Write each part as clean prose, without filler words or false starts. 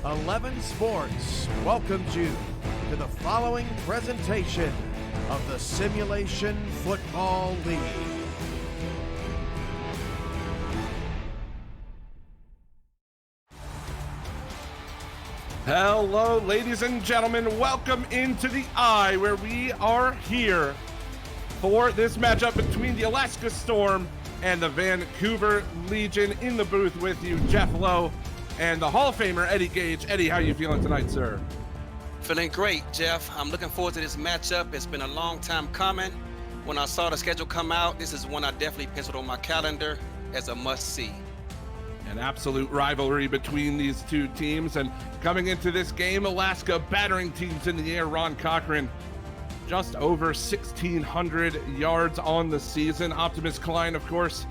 11 Sports welcomes you to the following presentation of the Simulation Football League. Hello, ladies and gentlemen. Welcome into the Eye, where we are here for this matchup between the Alaska Storm and the Vancouver Legion. In the booth with you, Jeff Lowe and the Hall of Famer, Eddie Gage. Eddie, how are you feeling tonight, sir? Feeling great, Jeff. I'm looking forward to this matchup. It's been a long time coming. When I saw the schedule come out, this is one I definitely penciled on my calendar as a must-see. An absolute rivalry between these two teams. And coming into this game, Alaska battering teams in the air. Ron Cochran just over 1,600 yards on the season. Optimus Klein, of course,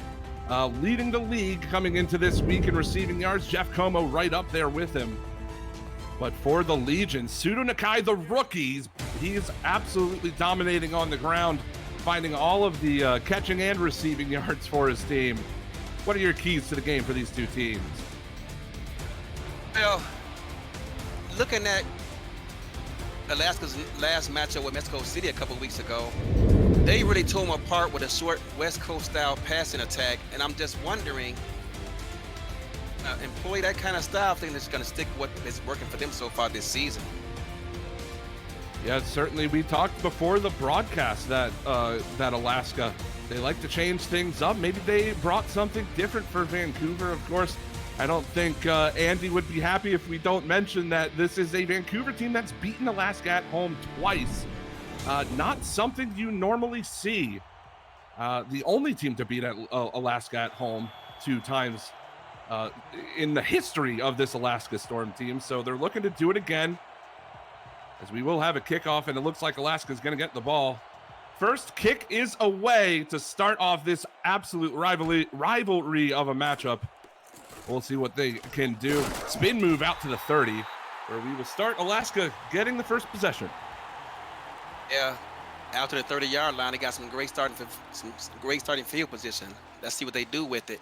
leading the league coming into this week in receiving yards. Jeff Como right up there with him. But for the Legion, Sudo Nakai, the rookies, he's absolutely dominating on the ground, finding all of the catching and receiving yards for his team. What are your keys to the game for these two teams? Well, looking at Alaska's last matchup with Mexico City a couple weeks ago, they really tore them apart with a short West Coast style passing attack, and I'm just wondering, employ that kind of style. I think that's going to stick what is working for them so far this season. Yeah, certainly. We talked before the broadcast that Alaska, they like to change things up. Maybe they brought something different for Vancouver. Of course, I don't think Andy would be happy if we don't mention that this is a Vancouver team that's beaten Alaska at home twice. Not something you normally see. The only team to beat Alaska at home 2 times in the history of this Alaska Storm team. So they're looking to do it again, as we will have a kickoff, and it looks like Alaska's going to get the ball. First kick is away to start off this absolute rivalry of a matchup. We'll see what they can do. Spin move out to the 30, where we will start Alaska getting the first possession. Yeah, out to the 30-yard line, they got some great starting field position. Let's see what they do with it.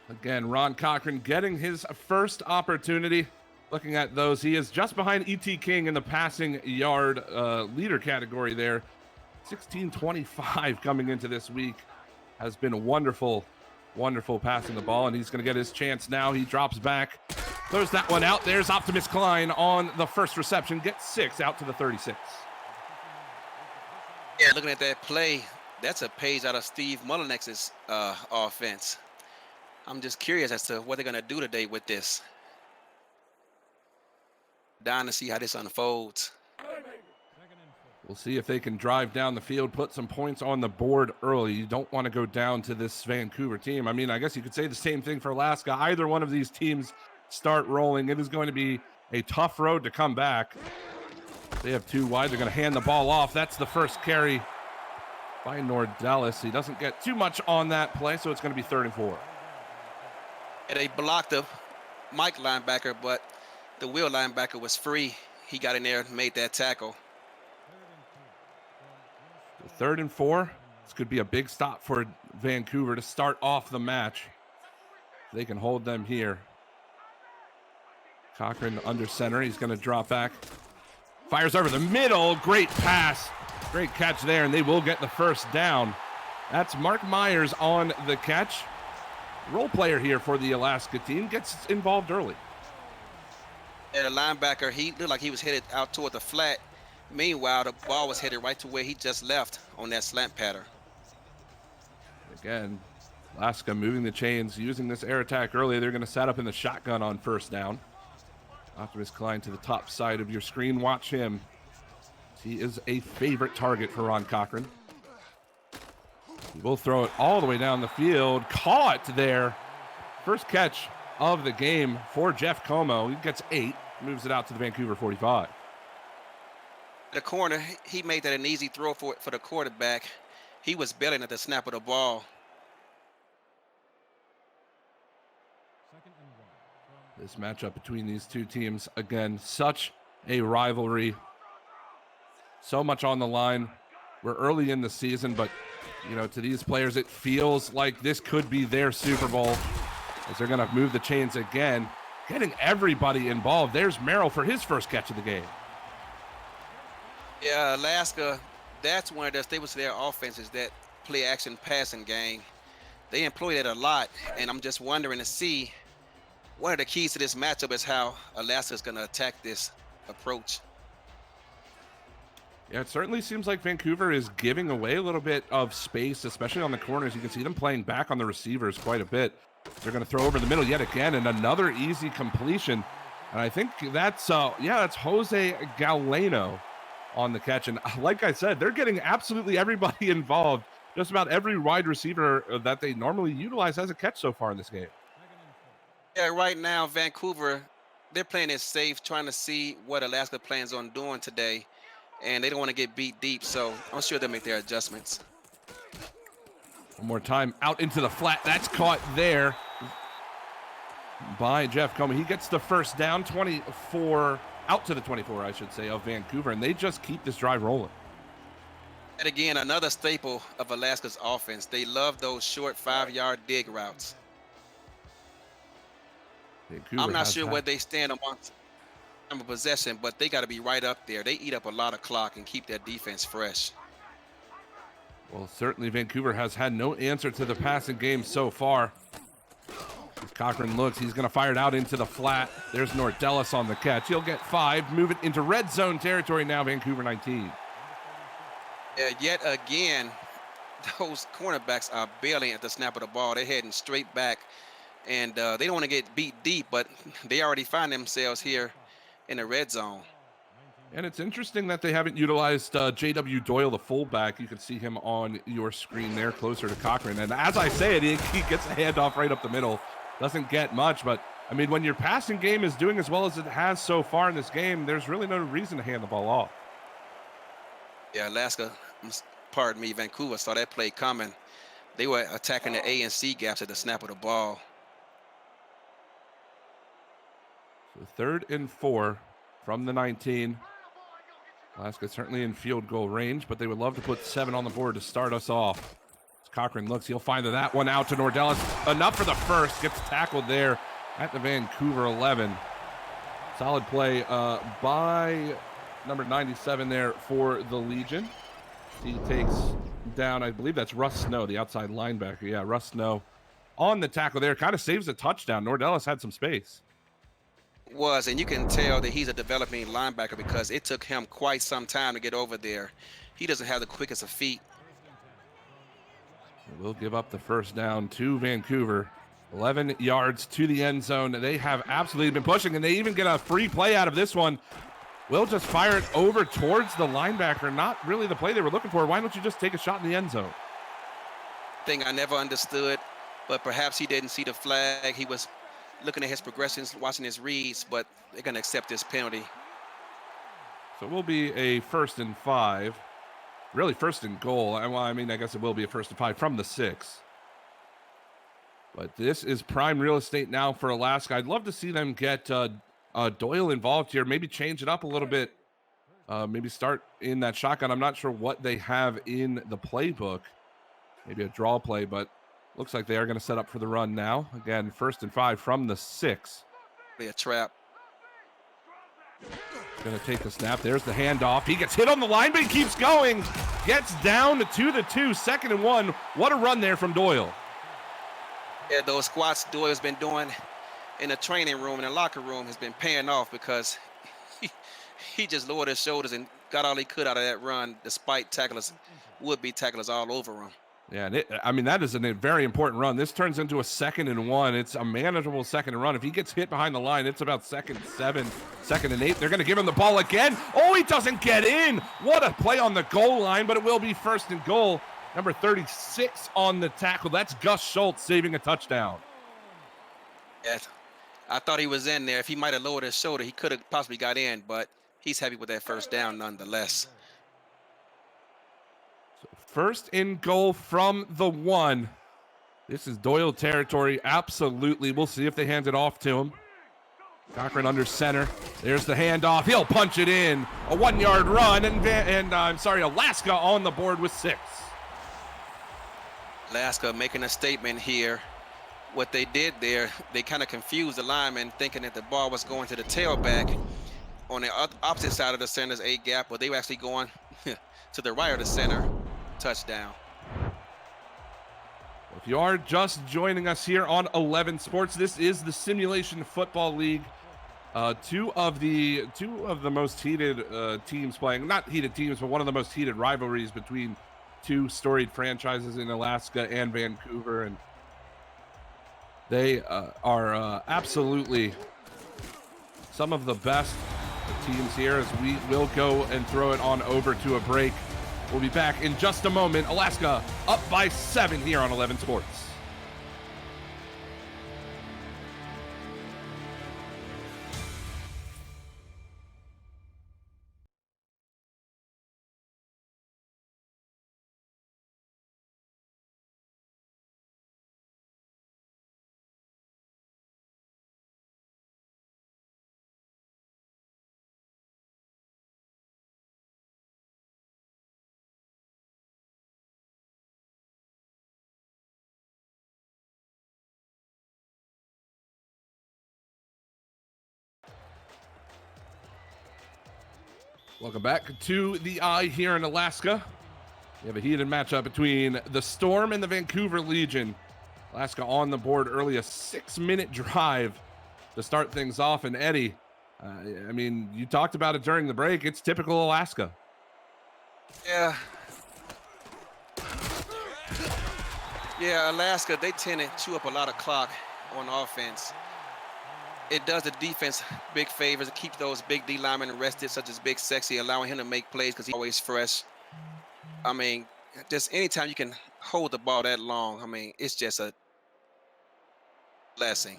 Again, Ron Cochran getting his first opportunity. Looking at those, he is just behind E.T. King in the passing yard leader category there. 1625 coming into this week. Has been a wonderful passing the ball, and he's going to get his chance now. He drops back, throws that one out. There's Optimus Klein on the first reception, gets 6 out to the 36. Yeah, looking at that play, that's a page out of Steve Mullinex's offense. I'm just curious as to what they're going to do today with this. Dying to see how this unfolds. We'll see if they can drive down the field, put some points on the board early. You don't want to go down to this Vancouver team. I mean, I guess you could say the same thing for Alaska. Either one of these teams start rolling, it is going to be a tough road to come back. They have 2 wide. They're going to hand the ball off. That's the first carry by Nordellis. He doesn't get too much on that play, so it's going to be 3rd and 4. And they blocked the Mike linebacker, but the Will linebacker was free. He got in there and made that tackle. 3rd and 4. This could be a big stop for Vancouver to start off the match. They can hold them here. Cochran under center. He's going to drop back. Fires over the middle. Great pass. Great catch there, and they will get the first down. That's Mark Myers on the catch. Role player here for the Alaska team, gets involved early. And the linebacker, he looked like he was headed out toward the flat. Meanwhile, the ball was headed right to where he just left on that slant pattern. Again, Alaska moving the chains, using this air attack early. They're going to set up in the shotgun on first down. Optimus Klein to the top side of your screen. Watch him. He is a favorite target for Ron Cochran. He will throw it all the way down the field. Caught there. First catch of the game for Jeff Como. He gets 8, moves it out to the Vancouver 45. The corner, he made that an easy throw for the quarterback. He was bailing at the snap of the ball. This matchup between these two teams, again, such a rivalry. So much on the line. We're early in the season, but, you know, to these players, it feels like this could be their Super Bowl. as they're going to move the chains again, getting everybody involved. There's Merrill for his first catch of the game. Yeah, Alaska, that's one of the staples of their offenses, that play action passing game. They employ that a lot, and I'm just wondering to see, one of the keys to this matchup is how Alaska's going to attack this approach. Yeah, it certainly seems like Vancouver is giving away a little bit of space, especially on the corners. You can see them playing back on the receivers quite a bit. They're going to throw over the middle yet again, and another easy completion. And I think that's, that's Jose Galeno on the catch. And like I said, they're getting absolutely everybody involved. Just about every wide receiver that they normally utilize has a catch so far in this game. Yeah, right now, Vancouver, they're playing it safe, trying to see what Alaska plans on doing today. And they don't want to get beat deep, so I'm sure they'll make their adjustments. One more time, out into the flat. That's caught there by Jeff Comey. He gets the first down, 24, out to the 24, I should say, of Vancouver, and they just keep this drive rolling. And again, another staple of Alaska's offense. They love those short 5-yard dig routes. Vancouver I'm not sure where they stand amongst of possession, but they got to be right up there. They eat up a lot of clock and keep their defense fresh. Well, certainly Vancouver has had no answer to the passing game so far. As Cochran looks, he's going to fire it out into the flat. There's Nordellis on the catch. He'll get 5, move it into red zone territory now, Vancouver 19. Yet again, those cornerbacks are bailing at the snap of the ball. They're heading straight back, and they don't want to get beat deep, but they already find themselves here in the red zone. And it's interesting that they haven't utilized J.W. Doyle, the fullback. You can see him on your screen there, closer to Cochran. And as I say it, he gets a handoff right up the middle. Doesn't get much, but, I mean, when your passing game is doing as well as it has so far in this game, there's really no reason to hand the ball off. Yeah, Alaska, pardon me, Vancouver saw that play coming. They were attacking the A and C gaps at the snap of the ball. So 3rd and 4 from the 19. Alaska certainly in field goal range, but they would love to put 7 on the board to start us off. As Cochran looks, he'll find that one out to Nordellis. Enough for the first. Gets tackled there at the Vancouver 11. Solid play by number 97 there for the Legion. He takes down, I believe that's Russ Snow, the outside linebacker. Yeah, Russ Snow on the tackle there. Kind of saves a touchdown. Nordellis had some space. And you can tell that he's a developing linebacker because it took him quite some time to get over there. He doesn't have the quickest of feet. We'll give up the first down to Vancouver. 11 yards to the end zone. They have absolutely been pushing, and they even get a free play out of this one. We'll just fire it over towards the linebacker. Not really the play they were looking for. Why don't you just take a shot in the end zone? Thing I never understood, but perhaps he didn't see the flag. He was looking at his progressions, watching his reads, but they're going to accept this penalty. So it will be a 1st and 5. Really 1st and goal. Well, I mean, I guess it will be a 1st and 5 from the 6. But this is prime real estate now for Alaska. I'd love to see them get Doyle involved here. Maybe change it up a little bit. Maybe start in that shotgun. I'm not sure what they have in the playbook. Maybe a draw play, but looks like they are going to set up for the run now. Again, 1st and 5 from the 6. Be a trap. Going to take the snap. There's the handoff. He gets hit on the line, but he keeps going. Gets down to the 2, 2nd and 1. What a run there from Doyle. Yeah, those squats Doyle's been doing in the training room, in the locker room, has been paying off because he just lowered his shoulders and got all he could out of that run, despite tacklers, would-be tacklers all over him. Yeah, and that is a very important run. This turns into a 2nd and 1. It's a manageable 2nd and run. If he gets hit behind the line, it's about 2nd and 7, 2nd and 8. They're going to give him the ball again. Oh, he doesn't get in. What a play on the goal line, but it will be 1st and goal. Number 36 on the tackle. That's Gus Schultz saving a touchdown. Yeah, I thought he was in there. If he might have lowered his shoulder, he could have possibly got in, but he's happy with that 1st down nonetheless. 1st and goal from the 1. This is Doyle territory. Absolutely. We'll see if they hand it off to him. Cochran under center. There's the handoff. He'll punch it in. A 1-yard run, and Alaska on the board with 6. Alaska making a statement here. what they did there, they kind of confused the lineman thinking that the ball was going to the tailback on the opposite side of the center's A gap, but they were actually going to the right of the center. Touchdown. If you are just joining us here on 11 Sports, this is the Simulation Football League. Two of the most heated teams playing, not heated teams, but one of the most heated rivalries between two storied franchises in Alaska and Vancouver, and they are absolutely some of the best teams here. As we will go and throw it on over to a break. We'll be back in just a moment. Alaska up by 7 here on 11 Sports. Welcome back to the Eye here in Alaska. We have a heated matchup between the Storm and the Vancouver Legion. Alaska on the board early, a 6-minute drive to start things off. And Eddie, I mean, you talked about it during the break. It's typical Alaska. Yeah. Yeah, Alaska, they tend to chew up a lot of clock on offense. It does the defense big favors to keep those big D linemen rested, such as Big Sexy, allowing him to make plays because he's always fresh. I mean, just anytime you can hold the ball that long, I mean, it's just a blessing.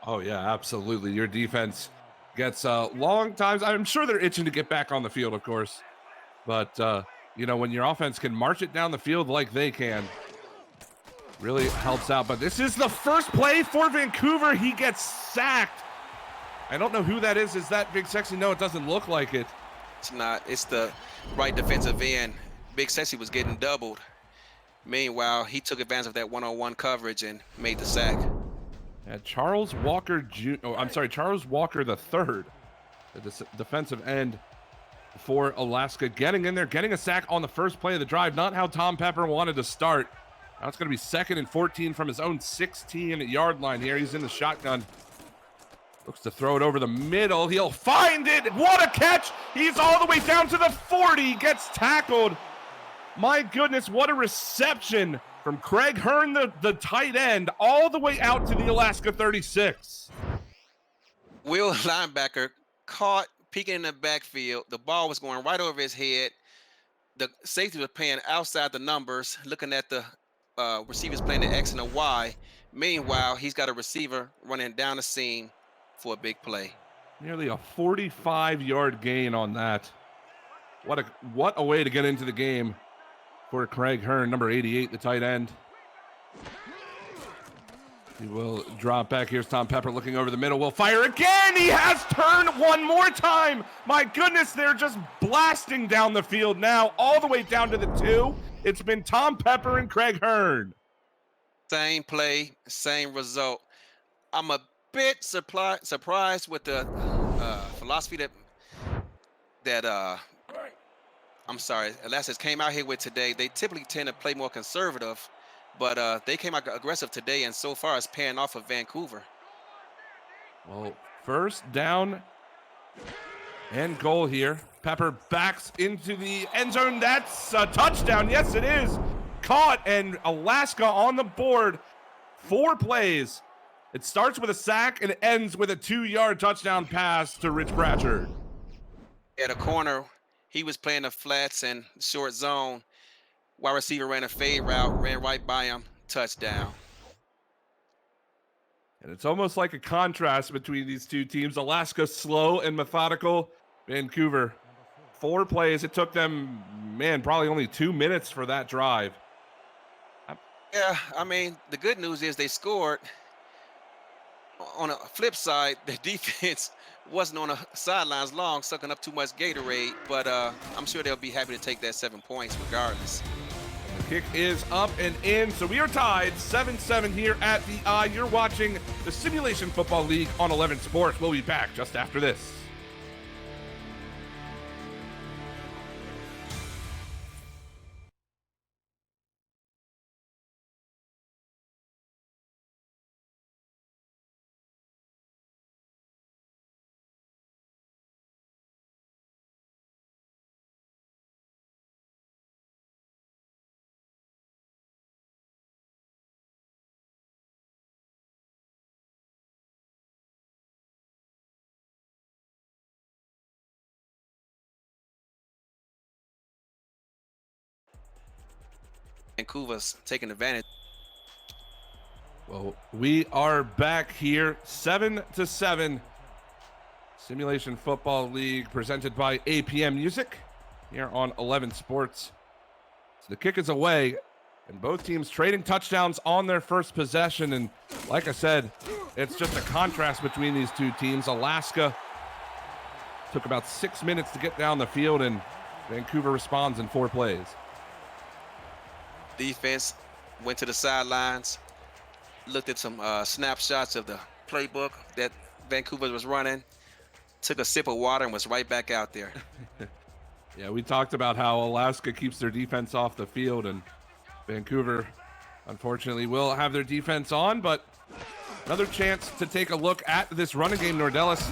Oh, yeah, absolutely. Your defense gets long times. I'm sure they're itching to get back on the field, of course. But, you know, when your offense can march it down the field like they can, really helps out. But this is the first play for Vancouver. He gets sacked. I don't know who that is. Is that Big Sexy? No, it doesn't look like it. It's not. It's the right defensive end. Big Sexy was getting doubled. Meanwhile, he took advantage of that one-on-one coverage and made the sack. Charles Walker Charles Walker the third, the defensive end for Alaska, getting in there, getting a sack on the first play of the drive. Not how Tom Pepper wanted to start. Now it's going to be 2nd and 14 from his own 16-yard line here. He's in the shotgun. Looks to throw it over the middle. He'll find it. What a catch. He's all the way down to the 40. Gets tackled. My goodness, what a reception from Craig Hearn, the tight end, all the way out to the Alaska 36. Will linebacker caught peeking in the backfield. The ball was going right over his head. The safety was playing outside the numbers, looking at the receivers playing the X and the Y. Meanwhile, he's got a receiver running down the seam for a big play. Nearly a 45-yard gain on that. What a way to get into the game for Craig Hearn, number 88, the tight end. He will drop back. Here's Tom Pepper looking over the middle. Will fire again. He has turned one more time. My goodness, they're just blasting down the field now, all the way down to the 2. It's been Tom Pepper and Craig Hearn. Same play, same result. I'm a bit surprised with the philosophy that Alaska's came out here with today. They typically tend to play more conservative, but they came out aggressive today, and so far it's paying off for Vancouver. Well, first down and goal here. Pepper backs into the end zone. That's a touchdown. Yes, it is. Caught, and Alaska on the board. 4 plays. It starts with a sack and ends with a 2-yard touchdown pass to Rich Pratchard. At a corner, he was playing the flats and short zone. Wide receiver ran a fade route, ran right by him, touchdown. And it's almost like a contrast between these two teams. Alaska slow and methodical. Vancouver 4 plays. It took them, probably only 2 minutes for that drive. Yeah, I mean, the good news is they scored. On a flip side, the defense wasn't on the sidelines long, sucking up too much Gatorade, but I'm sure they'll be happy to take that 7 points regardless. The kick is up and in, so we are tied 7-7 here at the I. You're watching the Simulation Football League on 11 Sports. We'll be back just after this. Vancouver's taking advantage. Well, we are back here 7-7. Simulation Football League presented by APM Music here on 11 Sports. So the kick is away, and both teams trading touchdowns on their first possession. And like I said, it's just a contrast between these two teams. Alaska took about 6 minutes to get down the field, and Vancouver responds in 4 plays. Defense went to the sidelines, looked at some snapshots of the playbook that Vancouver was running, took a sip of water, and was right back out there. Yeah, we talked about how Alaska keeps their defense off the field, and Vancouver, unfortunately, will have their defense on, but another chance to take a look at this running game. Nordellis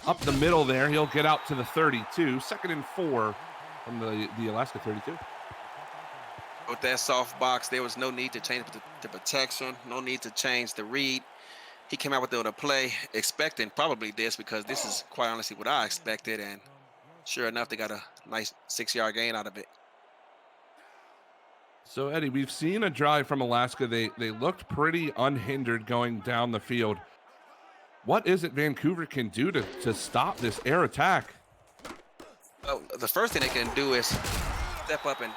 up the middle there. He'll get out to the 32. 2nd and 4 from the Alaska 32. With that soft box, there was no need to change the protection, no need to change the read. He came out with the play expecting probably this, because this is quite honestly what I expected, and sure enough, they got a nice 6-yard gain out of it. So, Eddie, we've seen a drive from Alaska. They looked pretty unhindered going down the field. What is it Vancouver can do to stop this air attack? Well, the first thing they can do is step up and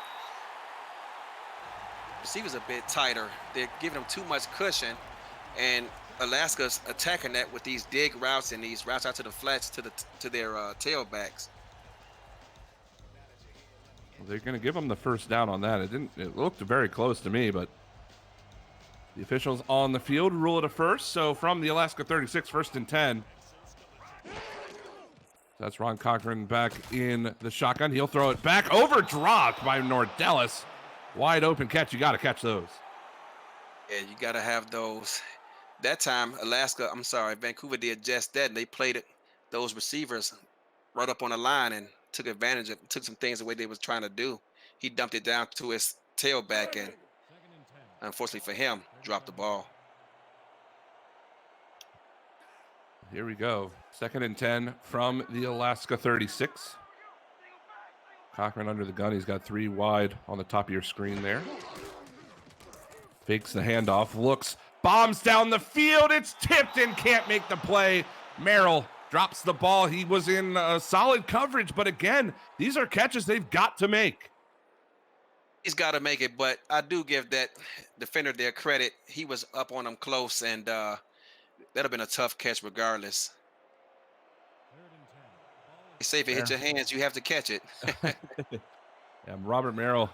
receivers a bit tighter. They're giving them too much cushion, and Alaska's attacking that with these dig routes and these routes out to the flats to their tailbacks. Well, they're going to give them the first down on that. It looked very close to me, but the officials on the field rule it a first. So from the Alaska 36, 1st and 10. That's Ron Cochran back in the shotgun. He'll throw it back over, dropped by Nordellis. Wide open catch. You got to catch those. Yeah, you got to have those. That time, Vancouver did just that, and they played those receivers right up on the line and took advantage of, took some things the way they was trying to do. He dumped it down to his tailback, and unfortunately for him, dropped the ball. Here we go. 2nd and 10 from the Alaska 36. Cochran under the gun. He's got 3 wide on the top of your screen there. Fakes the handoff, looks, bombs down the field. It's tipped and can't make the play. Merrill drops the ball. He was in solid coverage, but again, these are catches they've got to make. He's got to make it, but I do give that defender their credit. He was up on them close, and that'd have been a tough catch regardless. They say if it hits your hands, you have to catch it. Yeah, Robert Merrill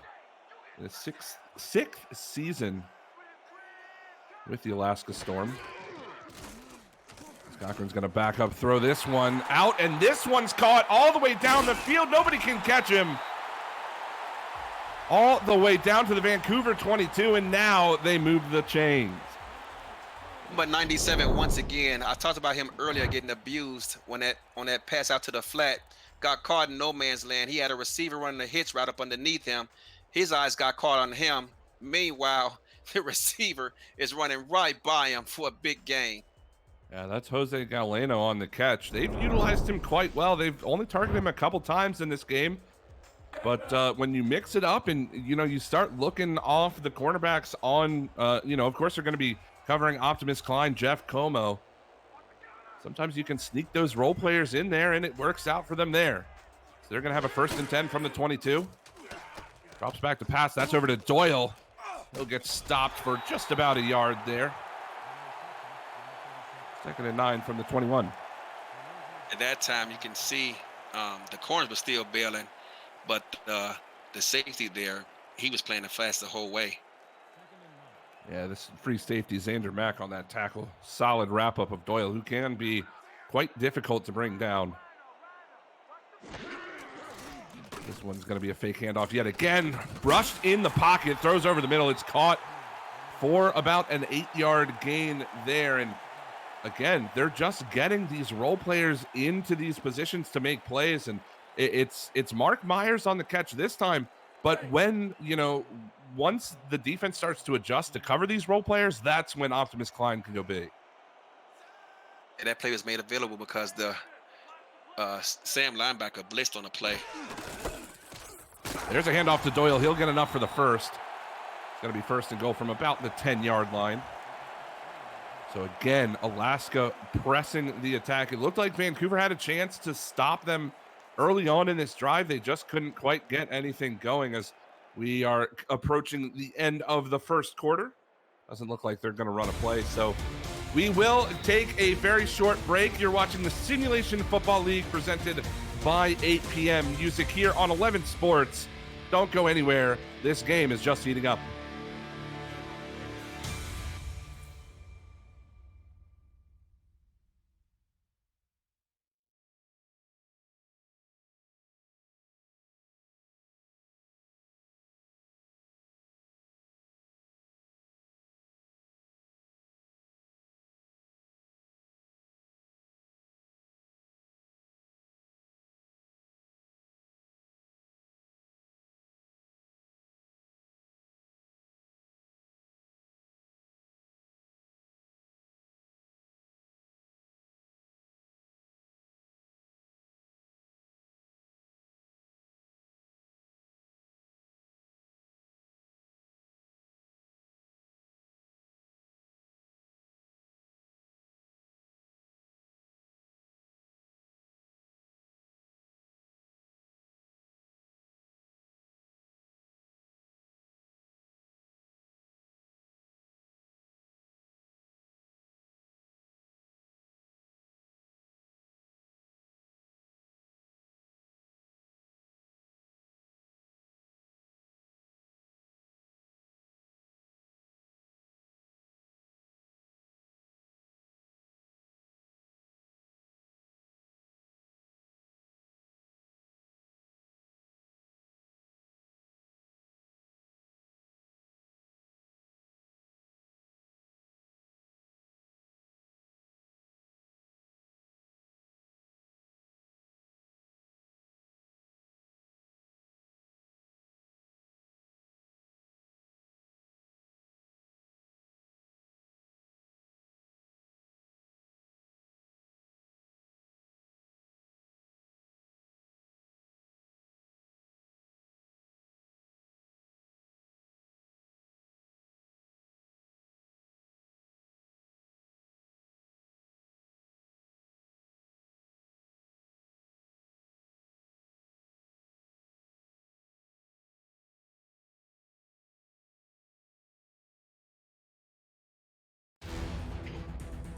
in his sixth season with the Alaska Storm. Cochran's going to back up, throw this one out, and this one's caught all the way down the field. Nobody can catch him. All the way down to the Vancouver 22, and now they move the chains. But 97, once again, I talked about him earlier getting abused on that pass out to the flat. Got caught in no man's land. He had a receiver running a hitch right up underneath him. His eyes got caught on him. Meanwhile, the receiver is running right by him for a big gain. Yeah, that's Jose Galeno on the catch. They've utilized him quite well. They've only targeted him a couple times in this game. But when you mix it up and, you start looking off the cornerbacks on, of course they're going to be covering Optimus Klein, Jeff Como. Sometimes you can sneak those role players in there, and it works out for them there. So they're going to have a 1st and 10 from the 22. Drops back to pass. That's over to Doyle. He'll get stopped for just about a yard there. 2nd and 9 from the 21. At that time, you can see the corners were still bailing, but the safety there he was playing it fast the whole way. Yeah, this free safety, Xander Mack on that tackle. Solid wrap-up of Doyle, who can be quite difficult to bring down. This one's going to be a fake handoff yet again. Brushed in the pocket, throws over the middle. It's caught for about an 8-yard gain there. And again, they're just getting these role players into these positions to make plays. And it's Mark Myers on the catch this time. But when, once the defense starts to adjust to cover these role players, that's when Optimus Klein can go big. And that play was made available because the Sam linebacker blitzed on the play. There's a handoff to Doyle. He'll get enough for the first. It's going to be first and goal from about the 10-yard line. So again, Alaska pressing the attack. It looked like Vancouver had a chance to stop them early on in this drive. They just couldn't quite get anything going as we are approaching the end of the first quarter. Doesn't look like they're going to run a play. So we will take a very short break. You're watching the Simulation Football League presented by 8 p.m. Music here on 11 Sports. Don't go anywhere. This game is just heating up.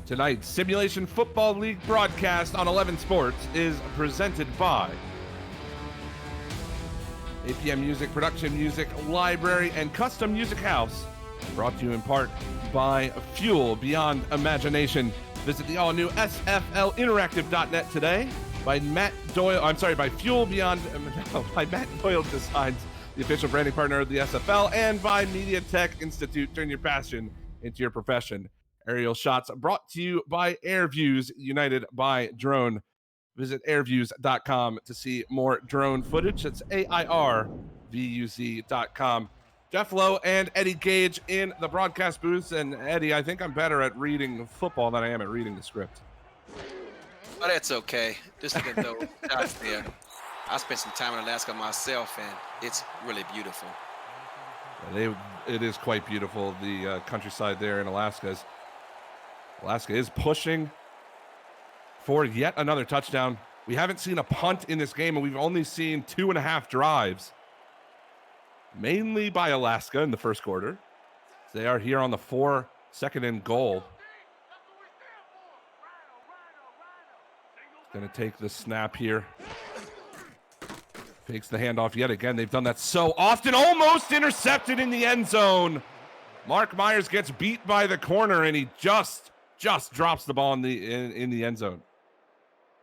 Tonight's Simulation Football League broadcast on 11 Sports is presented by APM Music, Production Music, Library, and Custom Music House. Brought to you in part by Fuel Beyond Imagination. Visit the all-new SFLinteractive.net today. By Matt Doyle, by Fuel Beyond, by Matt Doyle Designs, the official branding partner of the SFL, and by Media Tech Institute. Turn your passion into your profession. Aerial shots brought to you by AirViews, united by drone. Visit airviews.com to see more drone footage. That's AIRVUZ.com. Jeff Lowe and Eddie Gage in the broadcast booths. And Eddie, I think I'm better at reading football than I am at reading the script. But that's okay. Just to get those shots there. I spent some time in Alaska myself, and it's really beautiful. It is quite beautiful. The countryside there in Alaska is pushing for yet another touchdown. We haven't seen a punt in this game, and we've only seen 2.5 drives, mainly by Alaska in the first quarter. They are here on the 4 second and goal. Going to take the snap here. Fakes the handoff yet again. They've done that so often. Almost intercepted in the end zone. Mark Myers gets beat by the corner, and he just drops the ball in the end zone.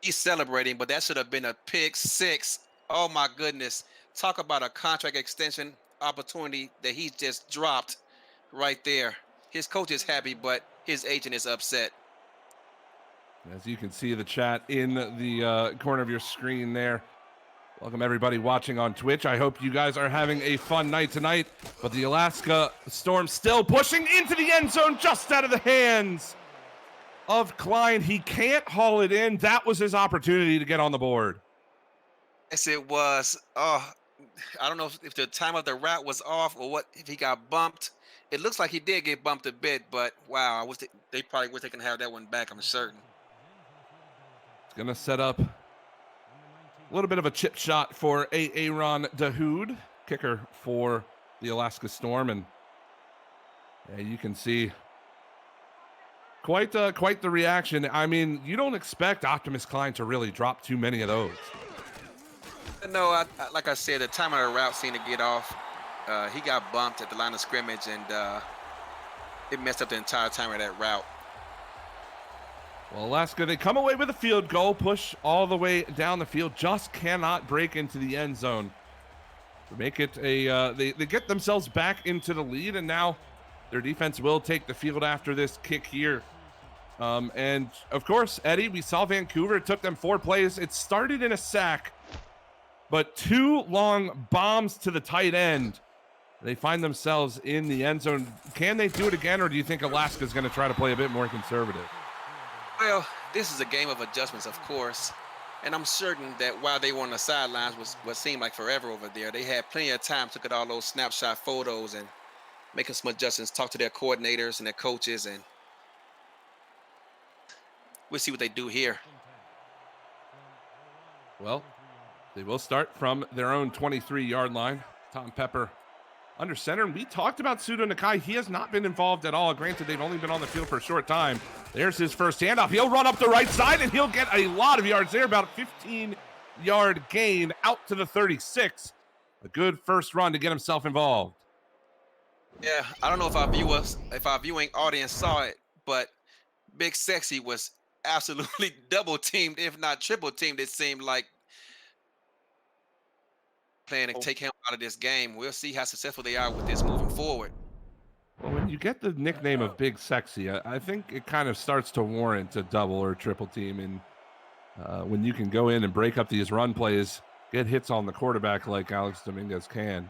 He's celebrating, but that should have been a pick six. Oh my goodness. Talk about a contract extension opportunity that he just dropped right there. His coach is happy, but his agent is upset. As you can see the chat in the corner of your screen there. Welcome everybody watching on Twitch. I hope you guys are having a fun night tonight. But the Alaska Storm still pushing into the end zone, just out of the hands of Klein. He can't haul it in. That was his opportunity to get on the board. Yes, it was. Oh, I don't know if the time of the route was off or what, if he got bumped. It looks like he did get bumped a bit, but wow, I wish they probably wish they can have that one back, I'm certain. It's going to set up a little bit of a chip shot for Aaron Dahoud, kicker for the Alaska Storm. And yeah, you can see quite the reaction. I mean, you don't expect Optimus Klein to really drop too many of those. No, like I said, the time of the route seemed to get off. He got bumped at the line of scrimmage, and it messed up the entire time of that route. Well, Alaska, they come away with a field goal, push all the way down the field, just cannot break into the end zone to make it they get themselves back into the lead, and now their defense will take the field after this kick here. And of course, Eddie, we saw Vancouver. It took them 4 plays. It started in a sack, but 2 long bombs to the tight end. They find themselves in the end zone. Can they do it again, or do you think Alaska's going to try to play a bit more conservative? Well, this is a game of adjustments, of course, and I'm certain that while they were on the sidelines was what seemed like forever over there, they had plenty of time to look at all those snapshot photos and making some adjustments, talk to their coordinators and their coaches, and we'll see what they do here. Well, they will start from their own 23-yard line. Tom Pepper under center, and we talked about Sudo Nakai. He has not been involved at all. Granted, they've only been on the field for a short time. There's his first handoff. He'll run up the right side, and he'll get a lot of yards there, about a 15-yard gain out to the 36. A good first run to get himself involved. Yeah, I don't know if our viewing audience saw it, but Big Sexy was absolutely double teamed, if not triple teamed. It seemed like playing to take him out of this game. We'll see how successful they are with this moving forward. Well, when you get the nickname of Big Sexy, I think it kind of starts to warrant a double or triple team. And when you can go in and break up these run plays, get hits on the quarterback like Alex Dominguez can.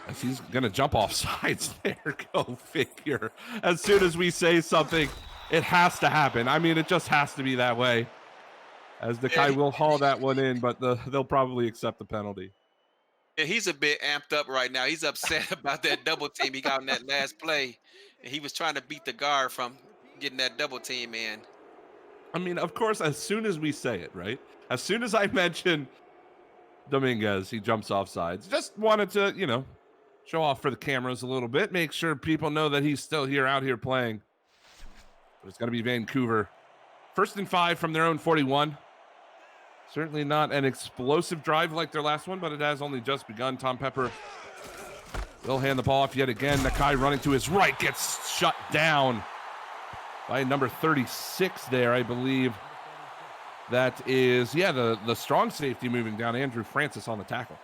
As he's going to jump off sides there, go figure. As soon as we say something, it has to happen. I mean, it just has to be that way. As the guy will haul that one in, but they'll probably accept the penalty. Yeah, he's a bit amped up right now. He's upset about that double team he got in that last play. And he was trying to beat the guard from getting that double team in. I mean, of course, as soon as we say it, right? As soon as I mention Dominguez, he jumps off sides. Just wanted to, show off for the cameras a little bit. Make sure people know that he's still out here playing. But it's going to be Vancouver. 1st and 5 from their own 41. Certainly not an explosive drive like their last one, but it has only just begun. Tom Pepper will hand the ball off yet again. Nakai running to his right gets shut down by number 36 there, I believe. That is, the strong safety moving down, Andrew Francis on the tackle.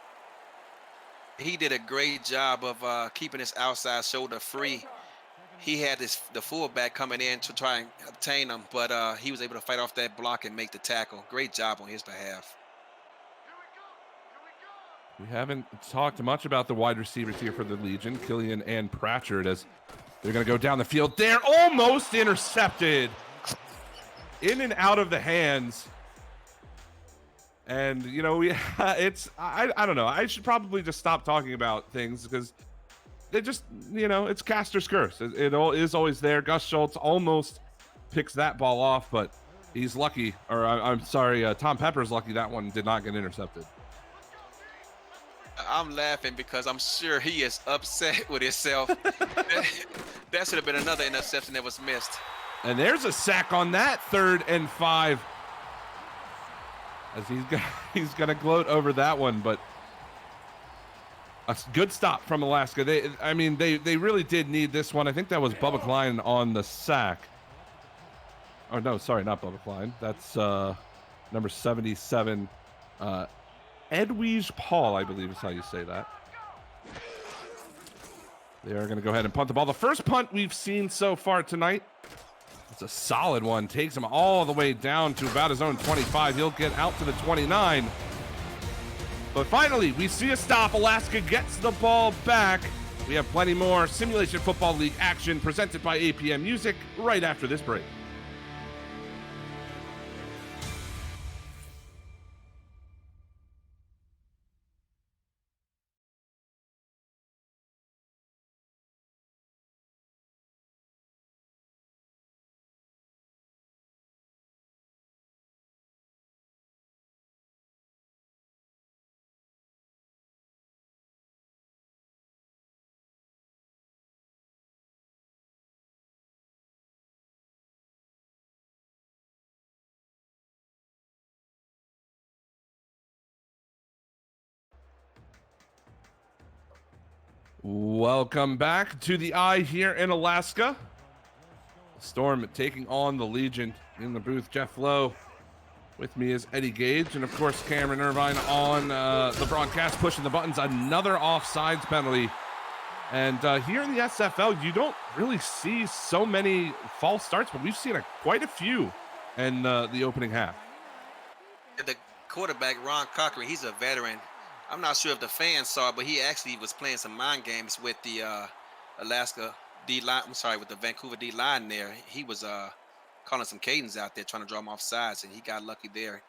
He did a great job of keeping his outside shoulder free. He had the fullback coming in to try and obtain him, but he was able to fight off that block and make the tackle. Great job on his behalf. We haven't talked much about the wide receivers here for the Legion, Killian and Pratchard, as they're going to go down the field. They're almost intercepted. In and out of the hands. And, I don't know. I should probably just stop talking about things because they just, it's Caster's curse. It is always there. Gus Schultz almost picks that ball off, but he's lucky. Or I'm sorry, Tom Pepper's lucky that one did not get intercepted. I'm laughing because I'm sure he is upset with himself. That should have been another interception that was missed. And there's a sack on that 3rd and 5. as he's gonna gloat over that one, but a good stop from Alaska. They really did need this one. I think that was Bubba Klein on the sack. Oh no, sorry, not Bubba Klein. That's number 77, Edwige Paul, I believe is how you say that. They are going to go ahead and punt the ball. The first punt we've seen so far tonight. It's a solid one. Takes him all the way down to about his own 25. He'll get out to the 29. But finally, we see a stop. Alaska gets the ball back. We have plenty more Simulation Football League action presented by APM Music right after this break. Welcome back to the Eye here in Alaska. Storm taking on the Legion in the booth. Jeff Lowe with me is Eddie Gage, and of course Cameron Irvine on the broadcast, pushing the buttons. Another offsides penalty. And here in the SFL, you don't really see so many false starts, but we've seen quite a few in the opening half. The quarterback, Ron Cochran, he's a veteran. I'm not sure if the fans saw it, but he actually was playing some mind games with the Alaska D-line. I'm sorry, with the Vancouver D-line there. He was calling some cadence out there, trying to draw him off sides, and he got lucky there.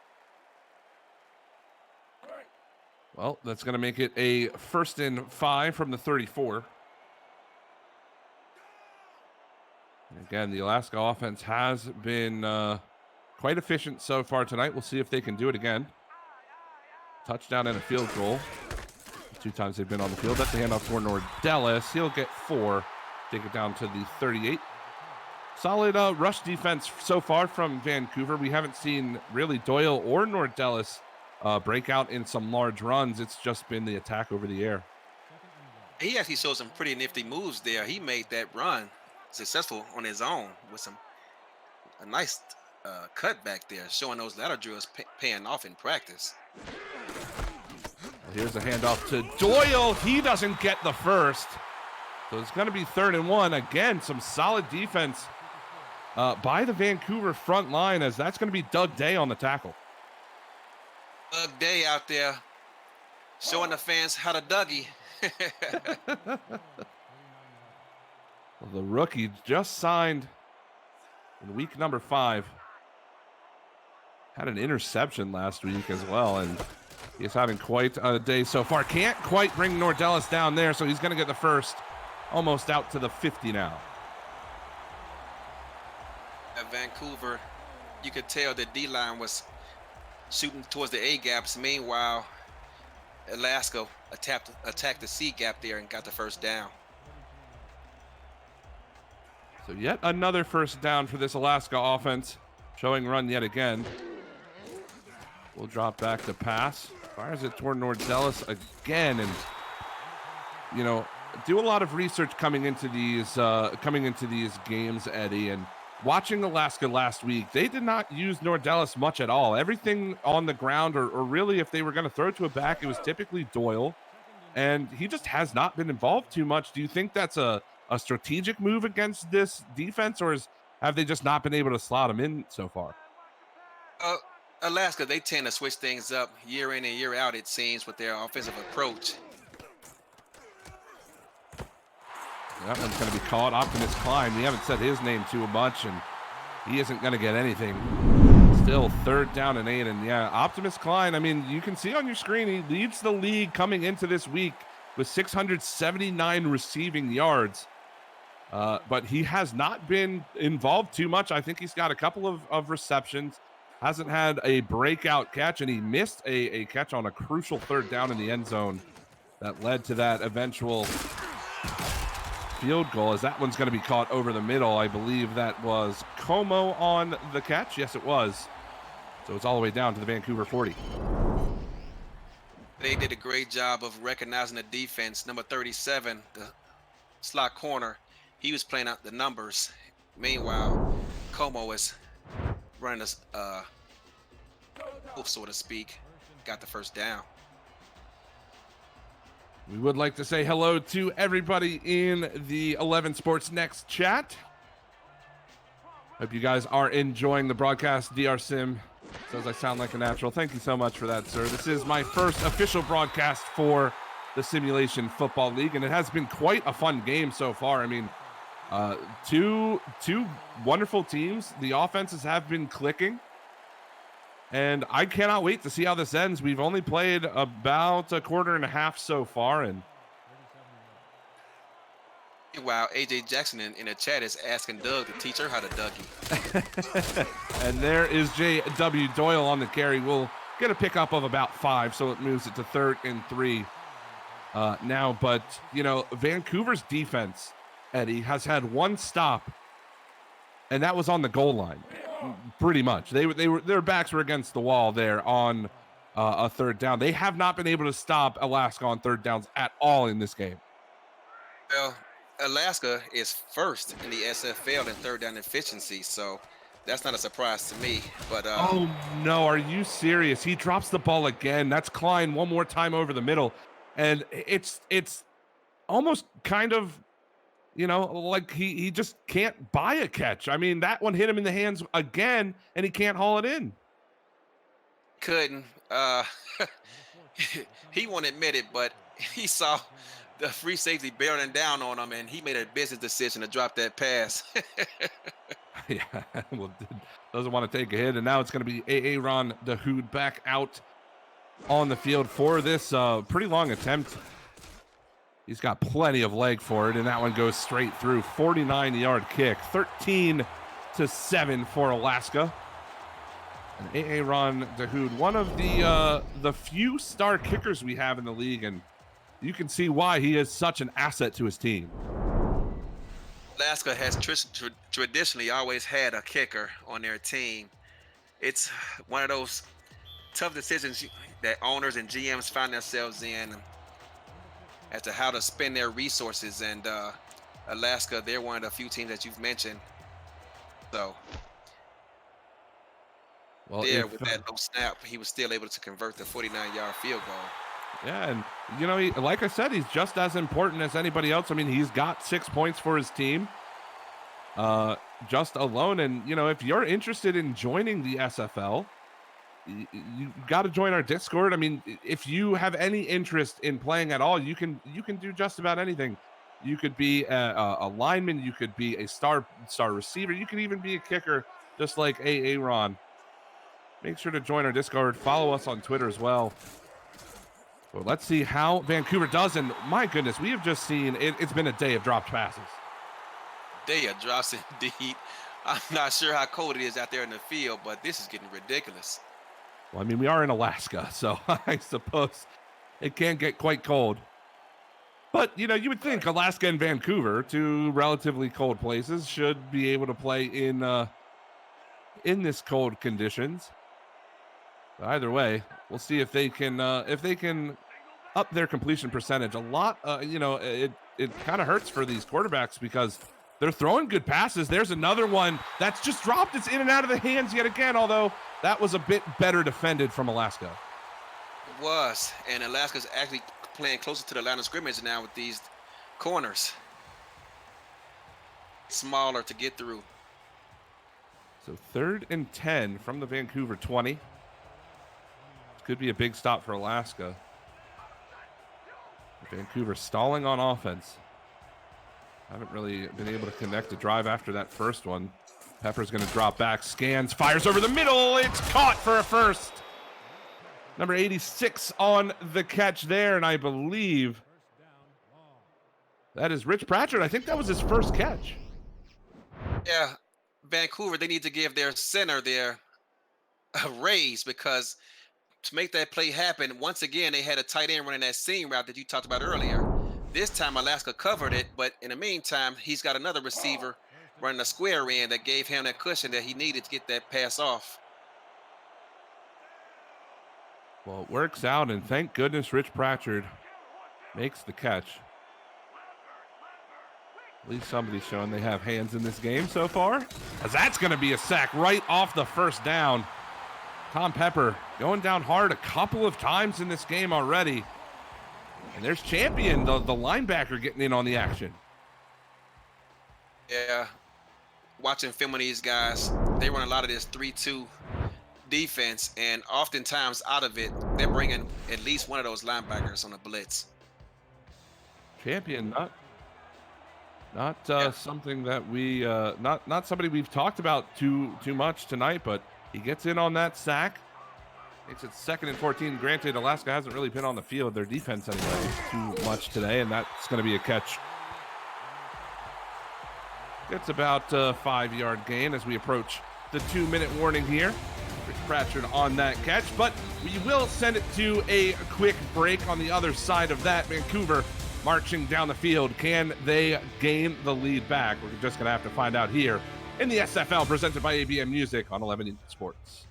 Well, that's going to make it a 1st and 5 from the 34. And again, the Alaska offense has been quite efficient so far tonight. We'll see if they can do it again. Touchdown and a field goal. 2 times they've been on the field. That's a handoff for Nordellis. He'll get 4. Take it down to the 38. Solid rush defense so far from Vancouver. We haven't seen really Doyle or Nordellis break out in some large runs. It's just been the attack over the air. He actually showed some pretty nifty moves there. He made that run successful on his own with a nice cut back there, showing those ladder drills paying off in practice. Here's a handoff to Doyle. He doesn't get the first. So it's going to be 3rd and 1. Again, some solid defense by the Vancouver front line, as that's going to be Doug Day on the tackle. Doug Day out there showing the fans how to Dougie. Well, the rookie just signed in week number 5. Had an interception last week as well, and he's having quite a day so far. Can't quite bring Nordellis down there, so he's going to get the first. Almost out to the 50 now. At Vancouver, you could tell the D-line was shooting towards the A-gaps. Meanwhile, Alaska attacked the C-gap there and got the first down. So yet another first down for this Alaska offense. Showing run yet again. We'll drop back to pass. Fires it toward Nordellis again, and you know, do a lot of research coming into these games, Eddie, and watching Alaska last week, they did not use Nordellis much at all. Everything on the ground, or really if they were going to throw to a back, it was typically Doyle, and he just has not been involved too much. Do you think that's a strategic move against this defense, or have they just not been able to slot him in so far? Alaska, they tend to switch things up year in and year out, it seems, with their offensive approach. That one's going to be caught. Optimus Klein. We haven't said his name too much, and he isn't going to get anything. Still 3rd down and 8. And yeah, Optimus Klein, I mean, you can see on your screen, he leads the league coming into this week with 679 receiving yards. But he has not been involved too much. I think he's got a couple of receptions. Hasn't had a breakout catch, and he missed a catch on a crucial 3rd down in the end zone that led to that eventual field goal, as that one's going to be caught over the middle. I believe that was Como on the catch. Yes, it was. So it's all the way down to the Vancouver 40. They did a great job of recognizing the defense. Number 37, the slot corner, he was playing out the numbers. Meanwhile, Como is running a so to speak, got the first down. We would like to say hello to everybody in the 11 Sports Next chat. Hope you guys are enjoying the broadcast. DR Sim says I sound like a natural. Thank you so much for that, sir. This is my first official broadcast for the Simulation Football League, and it has been quite a fun game so far. I mean, two wonderful teams. The offenses have been clicking, and I cannot wait to see how this ends. We've only played about a quarter and a half so far, and Wow, AJ Jackson in the chat is asking Doug to teach her how to Dougie. and there is J.W. Doyle on the carry. We'll get a pickup of about 5, so it moves it to 3rd and 3 now. But, you know, Vancouver's defense, Eddie, has had one stop, and that was on the goal line, pretty much. Their backs were against the wall there on a 3rd down. They have not been able to stop Alaska on 3rd downs at all in this game. Well, Alaska is first in the SFL in 3rd down efficiency, so that's not a surprise to me. But oh no, are you serious? He drops the ball again. That's Klein one more time over the middle, and it's almost kind of, you know, like he just can't buy a catch. I mean, that one hit him in the hands again, and he can't haul it in. Couldn't. He won't admit it, but he saw the free safety bearing down on him, and he made a business decision to drop that pass. Yeah, well, doesn't want to take a hit, and now it's going to be Aaron Dahoud back out on the field for this pretty long attempt. He's got plenty of leg for it, and that one goes straight through. 49-yard kick, 13-7 for Alaska. And Aaron Dahoud, one of the few star kickers we have in the league, and you can see why he is such an asset to his team. Alaska has traditionally always had a kicker on their team. It's one of those tough decisions that owners and GMs find themselves in as to how to spend their resources. And Alaska, they're one of the few teams that you've mentioned. So, well, with that low snap, he was still able to convert the 49-yard field goal. Yeah, and, you know, like I said, he's just as important as anybody else. I mean, he's got 6 points for his team just alone. And, you know, if you're interested in joining the SFL, you got to join our Discord. I mean, if you have any interest in playing at all, you can do just about anything. You could be a lineman. You could be a star receiver. You could even be a kicker, just like Aaron. Make sure to join our Discord. Follow us on Twitter as well. Well, let's see how Vancouver does, and my goodness, we have just seen it's been a day of dropped passes. Day of drops indeed. I'm not sure how cold it is out there in the field, but this is getting ridiculous. Well, I mean, we are in Alaska, so I suppose it can get quite cold. But, you know, you would think Alaska and Vancouver, two relatively cold places, should be able to play in this cold conditions. But either way, we'll see if they can up their completion percentage. A lot, you know, it kind of hurts for these quarterbacks because they're throwing good passes. There's another one that's just dropped. It's in and out of the hands yet again, although that was a bit better defended from Alaska. It was, and Alaska's actually playing closer to the line of scrimmage now with these corners. Smaller to get through. So 3rd and 10 from the Vancouver 20. Could be a big stop for Alaska. Vancouver stalling on offense. Haven't really been able to connect a drive after that first one. Pepper's going to drop back, scans, fires over the middle. It's caught for a first. Number 86 on the catch there, and I believe that is Rich Pratchett. I think that was his first catch. Yeah, Vancouver, they need to give their center there a raise because to make that play happen, once again, they had a tight end running that seam route that you talked about earlier. This time, Alaska covered it, but in the meantime, he's got another receiver running a square in that gave him that cushion that he needed to get that pass off. Well, it works out, and thank goodness Rich Pratchard makes the catch. At least somebody's showing they have hands in this game so far, as that's going to be a sack right off the first down. Tom Pepper going down hard a couple of times in this game already. And there's Champion, the linebacker, getting in on the action. Yeah, watching film of these guys, they run a lot of this 3-2 defense, and oftentimes out of it, they're bringing at least one of those linebackers on a blitz. Champion, not something that we not somebody we've talked about too much tonight, but he gets in on that sack. Makes it 2nd and 14. Granted, Alaska hasn't really been on the field, their defense anyway, too much today, and that's going to be a catch. It's about a 5-yard gain as we approach the 2-minute warning here. Rich Pratchard on that catch, but we will send it to a quick break on the other side of that. Vancouver marching down the field. Can they gain the lead back? We're just going to have to find out here in the SFL, presented by ABM Music on 11 Sports.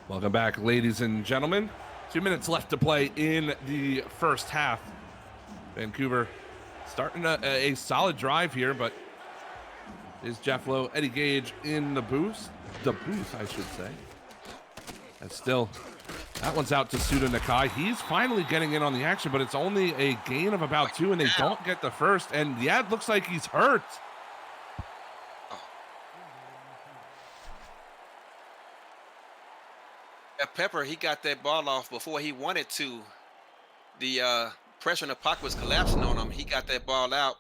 Welcome back, ladies and gentlemen. 2 minutes left to play in the first half. Vancouver starting a solid drive here, but is Jeff Lowe, Eddie Gage in the booth, I should say. And still, that one's out to Suda Nakai. He's finally getting in on the action, but it's only a gain of about 2, and they don't get the first. And yeah, it looks like he's hurt. Pepper, he got that ball off before he wanted to. The pressure in the pocket was collapsing on him. He got that ball out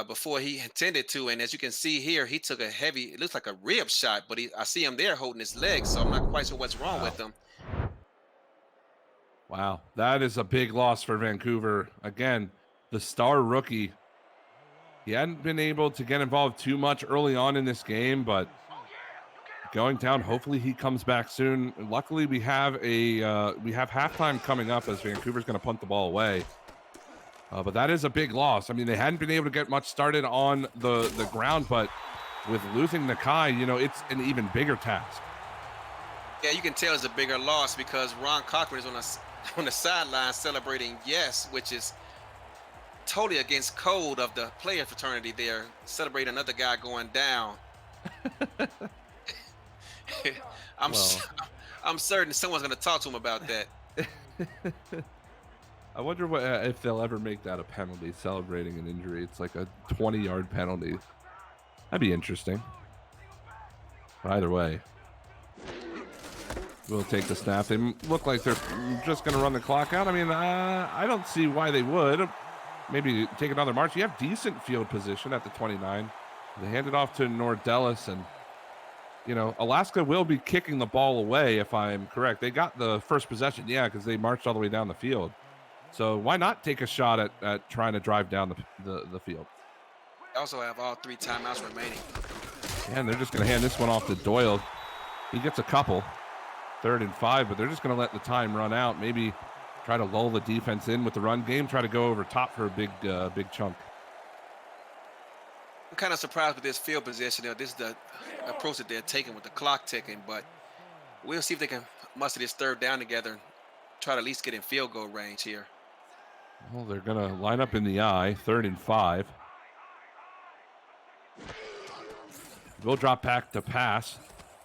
before he intended to, and as you can see here, he took a heavy, it looks like a rib shot, but I see him there holding his leg, so I'm not quite sure what's wrong with him. Wow, that is a big loss for Vancouver. Again, the star rookie, he hadn't been able to get involved too much early on in this game, but going down. Hopefully he comes back soon. And luckily we have halftime coming up as Vancouver's going to punt the ball away. But that is a big loss. I mean, they hadn't been able to get much started on the ground, but with losing Nakai, you know, it's an even bigger task. Yeah, you can tell it's a bigger loss because Ron Cochran is on the sideline celebrating yes, which is totally against code of the player fraternity there, celebrating another guy going down. I'm certain someone's going to talk to him about that. I wonder if they'll ever make that a penalty, celebrating an injury. It's like a 20-yard penalty. That'd be interesting. But either way, we'll take the snap. They look like they're just going to run the clock out. I mean, I don't see why they would. Maybe take another march. You have decent field position at the 29. They hand it off to Nordellis, and you know, Alaska will be kicking the ball away, if I'm correct. They got the first possession, yeah, because they marched all the way down the field. So why not take a shot at trying to drive down the field? They also have all 3 timeouts remaining. And they're just going to hand this one off to Doyle. He gets a couple, 3rd and 5, but they're just going to let the time run out. Maybe try to lull the defense in with the run game, try to go over top for a big chunk. I'm kind of surprised with this field position. This is the approach that they're taking with the clock ticking, but we'll see if they can muster this 3rd down together and try to at least get in field goal range here. Well, they're going to line up in the I, 3rd and 5. We'll drop back to pass.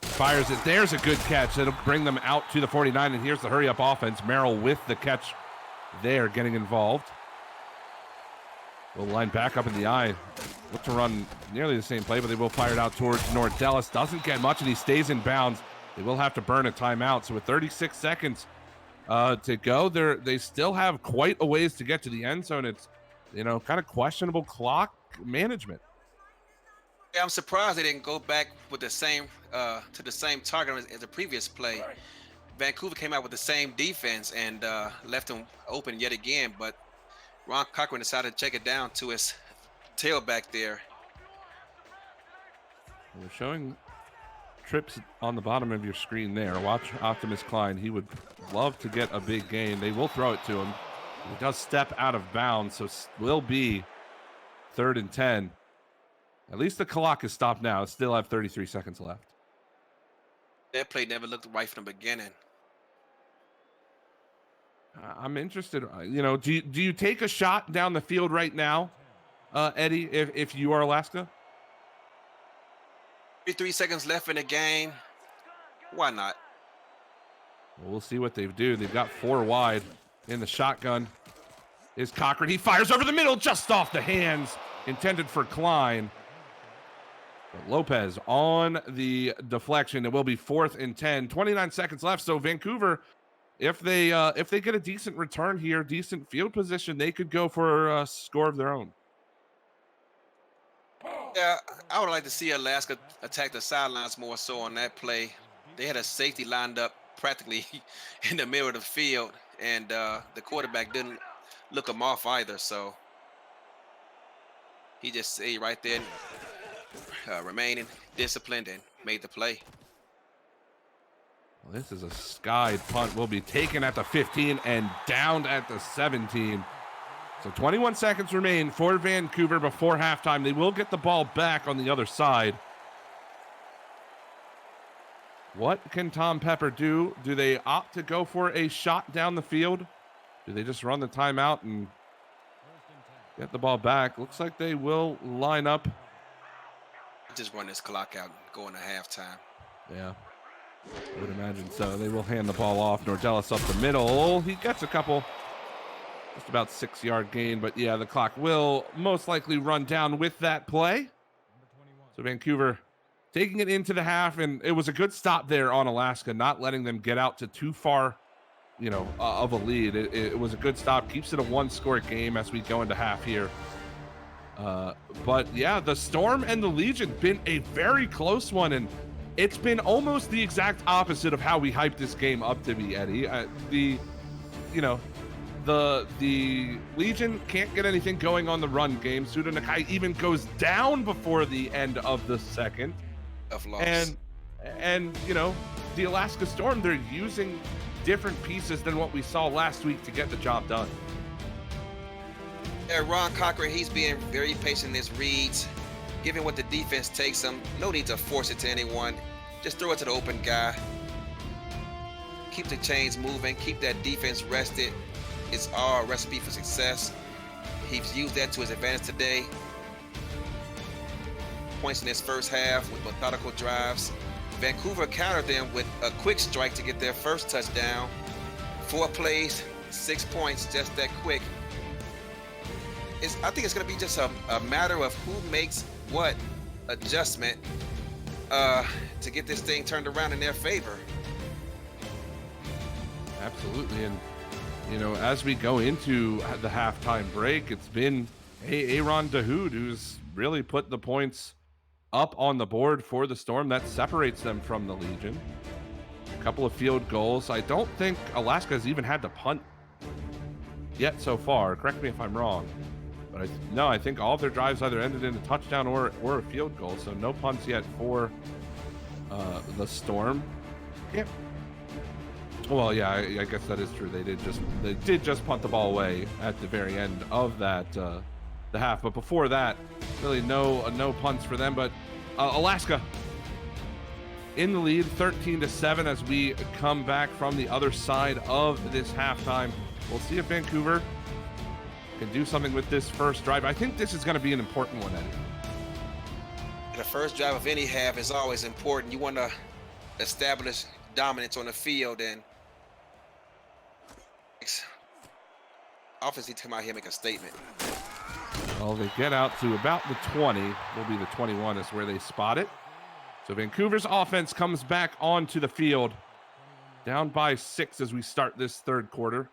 Fires it. There's a good catch. It'll bring them out to the 49, and here's the hurry-up offense. Merrill with the catch there, getting involved. We'll line back up in the I. Look to run nearly the same play, but they will fire it out towards Nordellis. Doesn't get much, and he stays in bounds. They will have to burn a timeout. So with 36 seconds to go, they still have quite a ways to get to the end zone. It's, you know, kind of questionable clock. management. Yeah, I'm surprised they didn't go back with the same to the same target as the previous play. Vancouver came out with the same defense and left them open yet again, but Ron Cochran decided to check it down to his tailback there. We're showing trips on the bottom of your screen there. Watch Optimus Klein. He would love to get a big gain. They will throw it to him. He does step out of bounds, so will be 3rd and 10. At least the clock is stopped now. Still have 33 seconds left. That play never looked right from the beginning. I'm interested. Do you take a shot down the field right now, Eddie, if you are Alaska? 3 seconds left in the game. Why not? We'll see what they do. They've got 4 wide in the shotgun. Is Cochran. He fires over the middle, just off the hands, intended for Klein. But Lopez on the deflection. It will be 4th and 10. 29 seconds left. So Vancouver, if they get a decent return here, decent field position, they could go for a score of their own. Yeah, I would like to see Alaska attack the sidelines more so on that play. They had a safety lined up practically in the middle of the field, and the quarterback didn't look them off either. So he just stayed right there, remaining disciplined, and made the play. Well, this is a skied punt. Will be taken at the 15 and downed at the 17. So 21 seconds remain for Vancouver before halftime. They will get the ball back on the other side. What can Tom Pepper do? Do they opt to go for a shot down the field? Do they just run the timeout and get the ball back? Looks like they will line up. Just run this clock out and go into halftime. Yeah, I would imagine so. They will hand the ball off. Nordellis up the middle. He gets a couple. Just about 6-yard gain, but yeah, the clock will most likely run down with that play. So Vancouver taking it into the half, and it was a good stop there on Alaska, not letting them get out to too far, of a lead. It was a good stop, keeps it a 1-score game as we go into half here. But yeah, the Storm and the Legion been a very close one, and it's been almost the exact opposite of how we hyped this game up to be, Eddie. The Legion can't get anything going on the run game. Suda Nakai even goes down before the end of the second. And the Alaska Storm, they're using different pieces than what we saw last week to get the job done. Yeah, Ron Cochran, he's being very patient in his reads. Given what the defense takes him, no need to force it to anyone. Just throw it to the open guy. Keep the chains moving. Keep that defense rested. It's our recipe for success. He's used that to his advantage today. Points in his first half with methodical drives. Vancouver countered them with a quick strike to get their first touchdown. 4 plays, 6 points, just that quick. I think it's going to be just a matter of who makes what adjustment to get this thing turned around in their favor. Absolutely, and as we go into the halftime break, it's been Aaron Dahoud who's really put the points up on the board for the Storm. That separates them from the Legion. A couple of field goals. I don't think Alaska has even had to punt yet so far. Correct me if I'm wrong. But I think all of their drives either ended in a touchdown or a field goal. So no punts yet for the Storm. Yeah. Well, yeah, I guess that is true. They did just punt the ball away at the very end of that the half. But before that, really no punts for them. But Alaska in the lead, 13-7, as we come back from the other side of this halftime. We'll see if Vancouver can do something with this first drive. I think this is going to be an important one, Eddie. The first drive of any half is always important. You want to establish dominance on the field, and offense needs to come out here and make a statement. Well, they get out to about the 20. Will be the 21 is where they spot it. So Vancouver's offense comes back onto the field, down by 6 as we start this third quarter.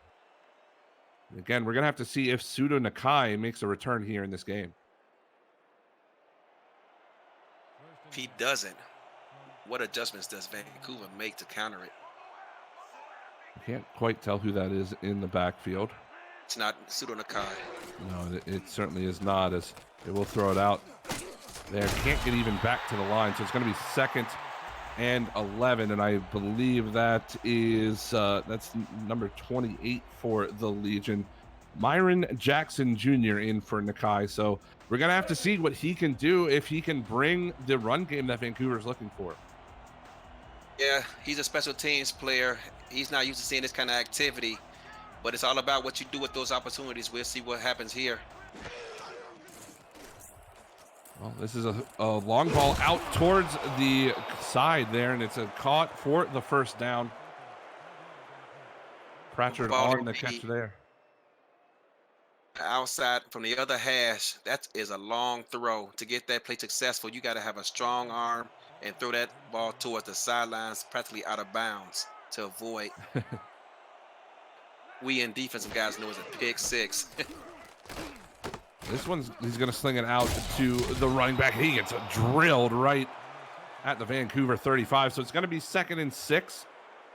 And again, we're going to have to see if Sudo Nakai makes a return here in this game. If he doesn't, what adjustments does Vancouver make to counter it? I can't quite tell who that is in the backfield. It's not Pseudo Nakai. No, it certainly is not, as they will throw it out there. Can't get even back to the line, so it's going to be 2nd and 11, and I believe that is that's number 28 for the Legion, Myron Jackson Jr. in for Nakai. So we're going to have to see what he can do, if he can bring the run game that Vancouver is looking for. Yeah, he's a special teams player. He's not used to seeing this kind of activity, but it's all about what you do with those opportunities. We'll see what happens here. Well, this is a long ball out towards the side there, and it's a caught for the first down. Pratchard on the catch there. Outside from the other hash, that is a long throw. To get that play successful, you got to have a strong arm and throw that ball towards the sidelines, practically out of bounds, to avoid. We in defensive guys know it's a pick six. This one's, he's going to sling it out to the running back. He gets drilled right at the Vancouver 35. So it's going to be 2nd and 6.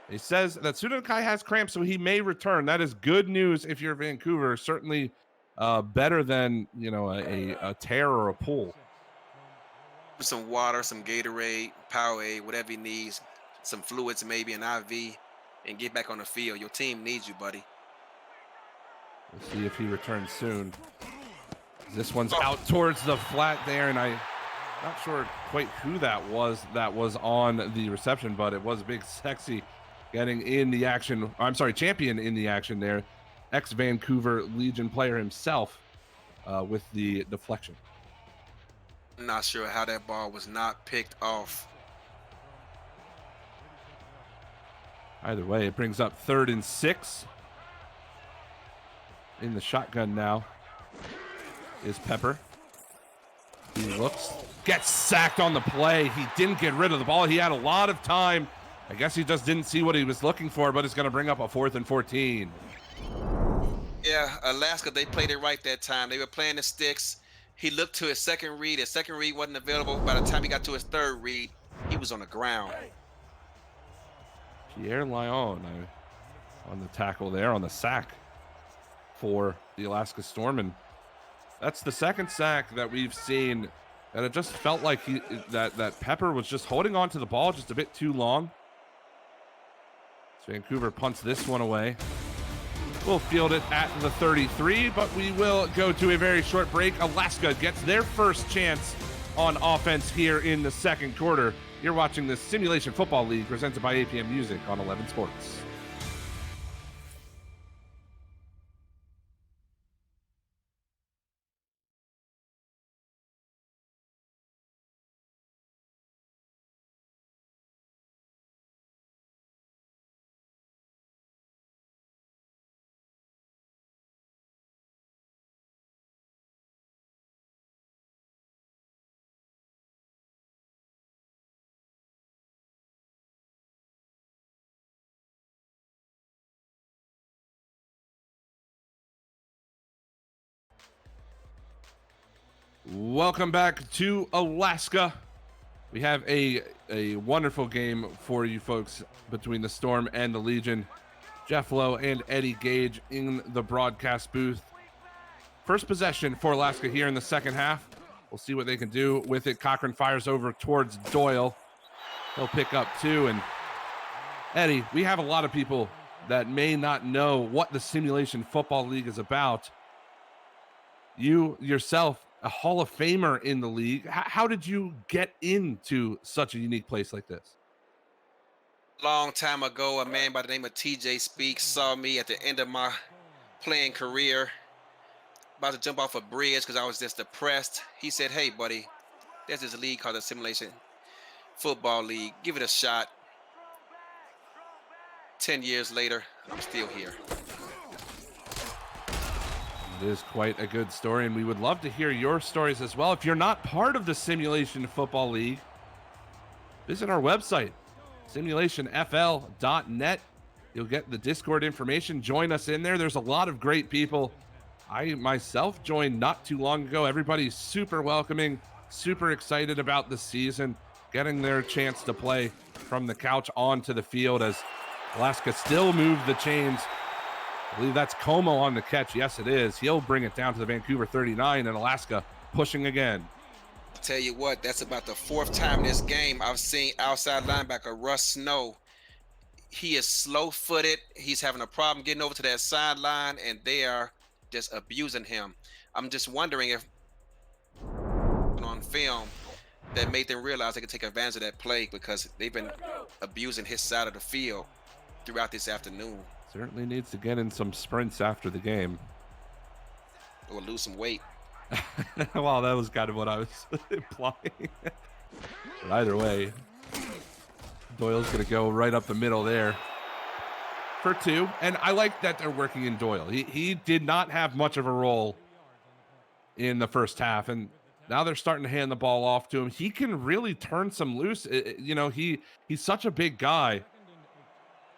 He says that Sudokai has cramps, so he may return. That is good news if you're Vancouver. Certainly better than, you know, a tear or a pull. Some water, some Gatorade, Powerade, whatever he needs, some fluids, maybe an IV, and get back on the field. Your team needs you, buddy. We'll see if he returns soon. This one's out towards the flat there, and I'm not sure quite who that was on the reception, but it was Big Sexy getting in the action. I'm sorry, Champion in the action there. Ex-Vancouver Legion player himself with the deflection. I'm not sure how that ball was not picked off. Either way, it brings up 3rd and 6. In the shotgun now is Pepper. He looks, gets sacked on the play. He didn't get rid of the ball. He had a lot of time. I guess he just didn't see what he was looking for, but it's going to bring up a 4th and 14. Yeah, Alaska, they played it right that time. They were playing the sticks. He looked to his second read. His second read wasn't available. By the time he got to his 3rd read, he was on the ground. Pierre Lyon on the tackle there, on the sack for the Alaska Storm. And that's the 2nd sack that we've seen, and it just felt like that Pepper was just holding on to the ball just a bit too long. So Vancouver punts this one away. We'll field it at the 33, but we will go to a very short break. Alaska gets their first chance on offense here in the 2nd quarter. You're watching the Simulation Football League presented by APM Music on 11 Sports. Welcome back to Alaska. We have a wonderful game for you folks between the Storm and the Legion. Jeff Lowe and Eddie Gage in the broadcast booth. First possession for Alaska here in the 2nd half. We'll see what they can do with it. Cochran fires over towards Doyle. He'll pick up 2. And Eddie, we have a lot of people that may not know what the Simulation Football League is about. You yourself, a Hall of Famer in the league. How did you get into such a unique place like this? Long time ago, a man by the name of TJ Speaks saw me at the end of my playing career, about to jump off a bridge because I was just depressed. He said, "Hey, buddy, there's this league called the Simulation Football League. Give it a shot." 10 years later, I'm still here. It is quite a good story, and we would love to hear your stories as well. If you're not part of the Simulation Football League, visit our website, simulationfl.net. You'll get the Discord information. Join us in there. There's a lot of great people. I myself joined not too long ago. Everybody's super welcoming, super excited about the season. getting their chance to play from the couch onto the field as Alaska still moved the chains. I believe that's Como on the catch. Yes, it is. He'll bring it down to the Vancouver 39, and Alaska pushing again. Tell you what, that's about the 4th time in this game I've seen outside linebacker Russ Snow. He is slow-footed. He's having a problem getting over to that sideline, and they are just abusing him. I'm just wondering if on film that made them realize they could take advantage of that play, because they've been abusing his side of the field throughout this afternoon. Certainly needs to get in some sprints after the game. Or lose some weight. Well, that was kind of what I was implying. But either way, Doyle's going to go right up the middle there for 2. And I like that they're working in Doyle. He did not have much of a role in the first half, and now they're starting to hand the ball off to him. He can really turn some loose. You know, he's such a big guy.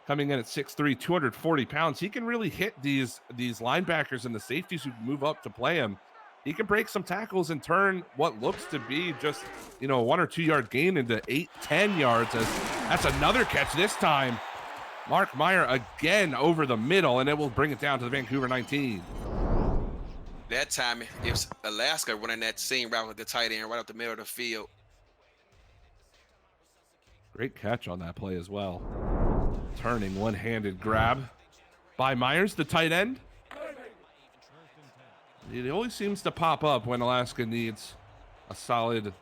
Coming in at 6'3", 240 pounds, he can really hit these linebackers and the safeties who move up to play him. He can break some tackles and turn what looks to be just, you know, a 1 or 2 yard gain into 8-10 yards. As that's another catch this time. Mark Meyer again over the middle, and it will bring it down to the Vancouver 19. That time, it was Alaska running that seam route with the tight end right up the middle of the field. Great catch on that play as well. Turning one-handed grab by Myers, the tight end. It always seems to pop up when Alaska needs a solid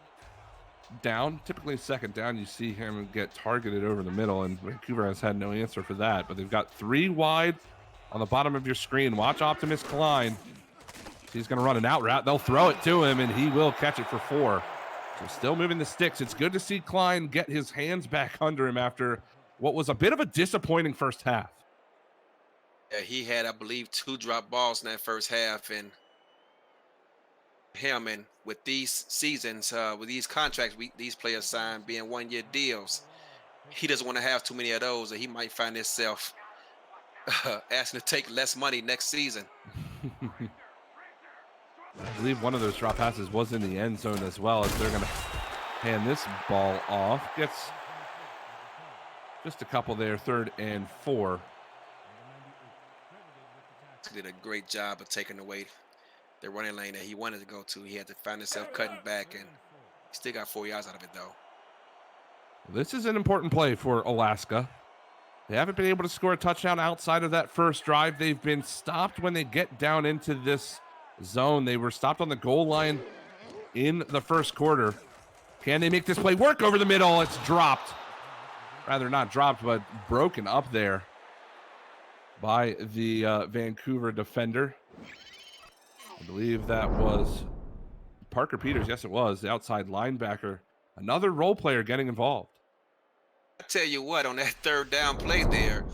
down. Typically second down, you see him get targeted over the middle, and Vancouver has had no answer for that. But they've got 3 wide on the bottom of your screen. Watch Optimus Klein. He's going to run an out route. They'll throw it to him, and he will catch it for 4. So still moving the sticks. It's good to see Klein get his hands back under him after what was a bit of a disappointing first half. Yeah, he had, I believe, 2 drop balls in that first half, and him, and with these seasons, with these contracts these players sign being 1-year deals, he doesn't want to have too many of those, or he might find himself asking to take less money next season. I believe one of those drop passes was in the end zone as well, as they're going to hand this ball off. Gets just a couple there, 3rd and 4. He did a great job of taking away the running lane that he wanted to go to. He had to find himself cutting back, and he still got 4 yards out of it, though. This is an important play for Alaska. They haven't been able to score a touchdown outside of that first drive. They've been stopped when they get down into this zone. They were stopped on the goal line in the first quarter. Can they make this play work over the middle? It's dropped. Rather not dropped, but broken up there by the Vancouver defender. I believe that was Parker Peters. Yes, it was. The outside linebacker. Another role player getting involved. I tell you what, on that 3rd down play there,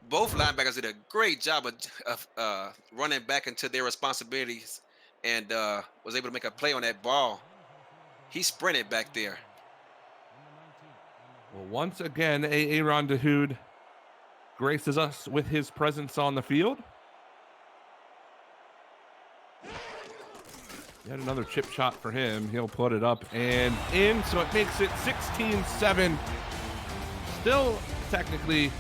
both linebackers did a great job of running back into their responsibilities, and was able to make a play on that ball. He sprinted back there. Well, once again, Aaron Dahoud graces us with his presence on the field. Yet another chip shot for him. He'll put it up and in, so it makes it 16-7. Still technically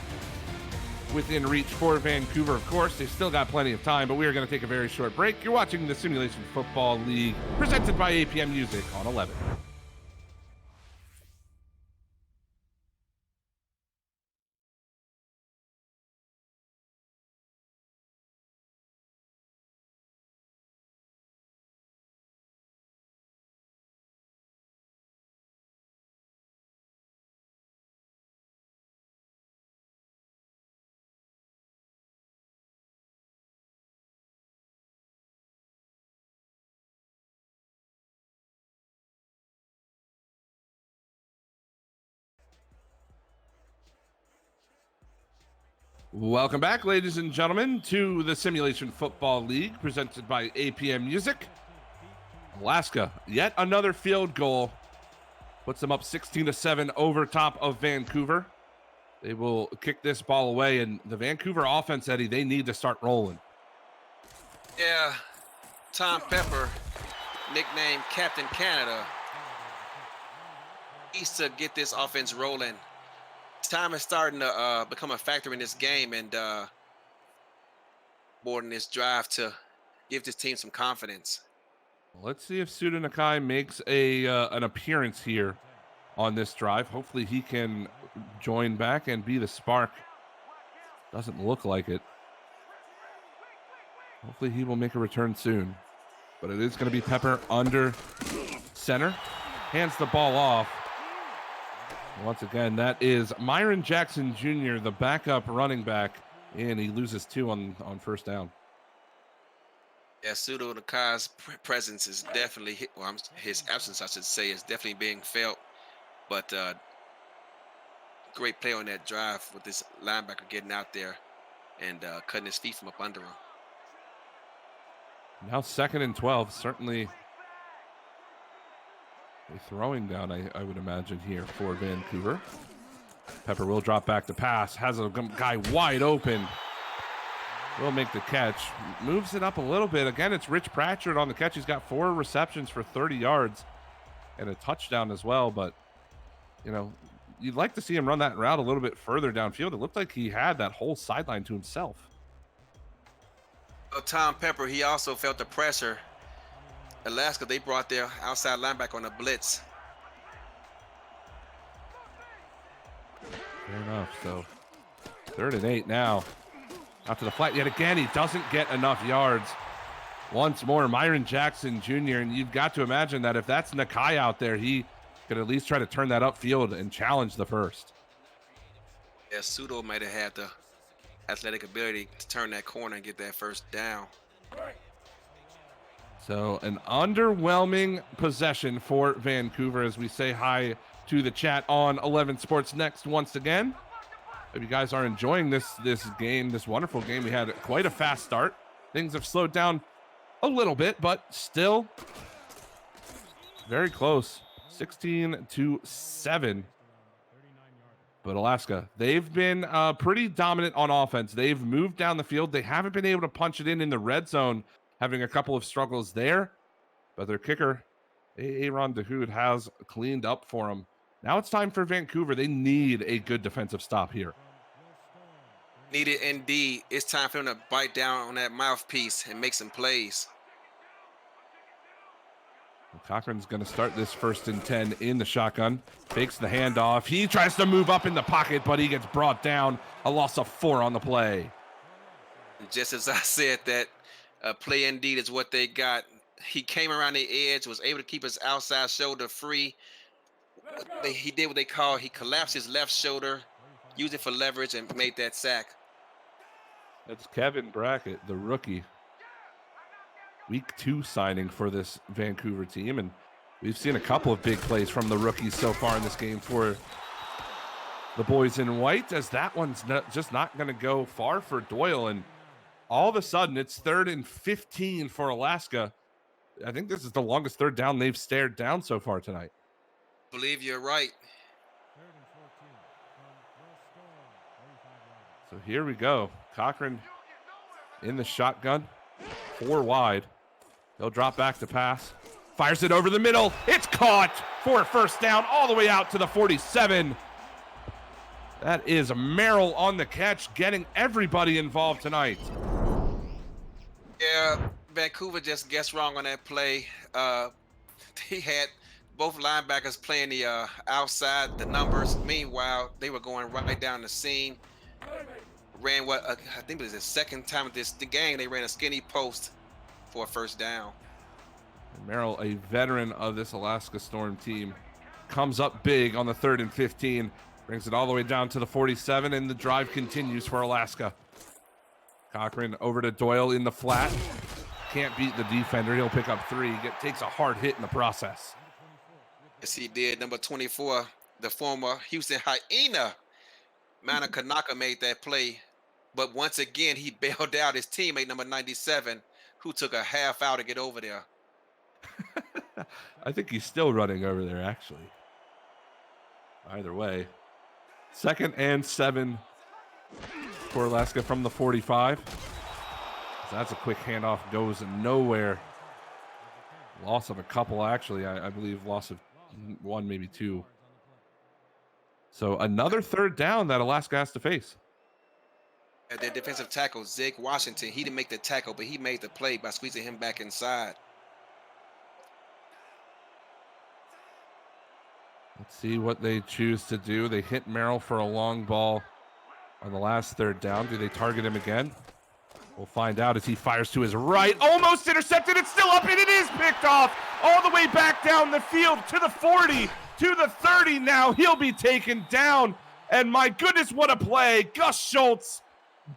within reach for Vancouver, of course. They've still got plenty of time, but we are going to take a very short break. You're watching the Simulation Football League, presented by APM Music on 11. Welcome back, ladies and gentlemen, to the Simulation Football League, presented by APM Music. Alaska, yet another field goal, puts them up 16-7 over top of Vancouver. They will kick this ball away, and the Vancouver offense, Eddie, they need to start rolling. Yeah, Tom Pepper, nicknamed Captain Canada, needs to get this offense rolling. Time is starting to become a factor in this game, and more than this drive to give this team some confidence. Let's see if Suda Nakai makes a an appearance here on this drive. Hopefully he can join back and be the spark. Doesn't look like it. Hopefully he will make a return soon. But it is going to be Pepper under center. Hands the ball off. Once again, that is Myron Jackson Jr., the backup running back, and he loses 2 on first down. Yeah, Pseudo Nakai's presence is definitely, his absence, I should say, is definitely being felt. But great play on that drive with this linebacker getting out there and cutting his feet from up under him. Now 2nd and 12, certainly a throwing down, I would imagine, here for Vancouver. Pepper will drop back to pass, has a guy wide open. Will make the catch, moves it up a little bit. Again, it's Rich Pratchard on the catch. He's got 4 receptions for 30 yards and a touchdown as well. But, you know, you'd like to see him run that route a little bit further downfield. It looked like he had that whole sideline to himself. Tom Pepper, he also felt the pressure. Alaska, they brought their outside linebacker on a blitz. Fair enough. So 3rd and 8 now. Out to the flat yet again. He doesn't get enough yards. Once more, Myron Jackson Jr. And you've got to imagine that if that's Nakai out there, he could at least try to turn that upfield and challenge the first. Yeah, Pseudo might have had the athletic ability to turn that corner and get that first down. So an underwhelming possession for Vancouver as we say hi to the chat on 11 Sports Next once again. If you guys are enjoying this game, this wonderful game, we had quite a fast start. Things have slowed down a little bit, but still very close. 16-7. But Alaska, they've been pretty dominant on offense. They've moved down the field. They haven't been able to punch it in the red zone, having a couple of struggles there. But their kicker, Aaron DeHood, has cleaned up for them. Now it's time for Vancouver. They need a good defensive stop here. Need it indeed. It's time for them to bite down on that mouthpiece and make some plays. Cochran's going to start this 1st and 10 in the shotgun. Fakes the handoff. He tries to move up in the pocket, but he gets brought down. A loss of 4 on the play. Just as I said, that play indeed is what they got. He came around the edge, was able to keep his outside shoulder free. He did what they call, he collapsed his left shoulder, used it for leverage, and made that sack. That's Kevin Brackett, the rookie. Week 2 signing for this Vancouver team, and we've seen a couple of big plays from the rookies so far in this game for the boys in white, as that one's just not going to go far for Doyle, and all of a sudden it's 3rd and 15 for Alaska. I think this is the longest 3rd down they've stared down so far tonight. Believe you're right. So here we go. Cochran in the shotgun, 4 wide. He'll drop back to pass. Fires it over the middle. It's caught for a 1st down all the way out to the 47. That is Merrill on the catch, getting everybody involved tonight. Yeah, Vancouver just guessed wrong on that play. He had both linebackers playing the outside, the numbers. Meanwhile, they were going right down the seam. Ran what I think it was the 2nd time of the game. They ran a skinny post for a 1st down. And Merrill, a veteran of this Alaska Storm team, comes up big on the 3rd and 15, brings it all the way down to the 47, and the drive continues for Alaska. Cochran over to Doyle in the flat. Can't beat the defender. He'll pick up 3. Takes a hard hit in the process. Yes, he did. Number 24, the former Houston Hyena, Mana Kanaka, made that play. But once again, he bailed out his teammate, number 97, who took a half hour to get over there. I think he's still running over there, actually. Either way. 2nd and 7 for Alaska from the 45. So that's a quick handoff, goes nowhere. Loss of a couple, actually. I believe loss of 1, maybe 2. So another third down that Alaska has to face. Their defensive tackle, Zig Washington, he didn't make the tackle, but he made the play by squeezing him back inside. Let's see what they choose to do. They hit Merrill for a long ball on the last third down. Do they target him again? We'll find out as he fires to his right. Almost intercepted. It's still up, and it is picked off all the way back down the field to the 40, to the 30 now. He'll be taken down. And my goodness, what a play. Gus Schultz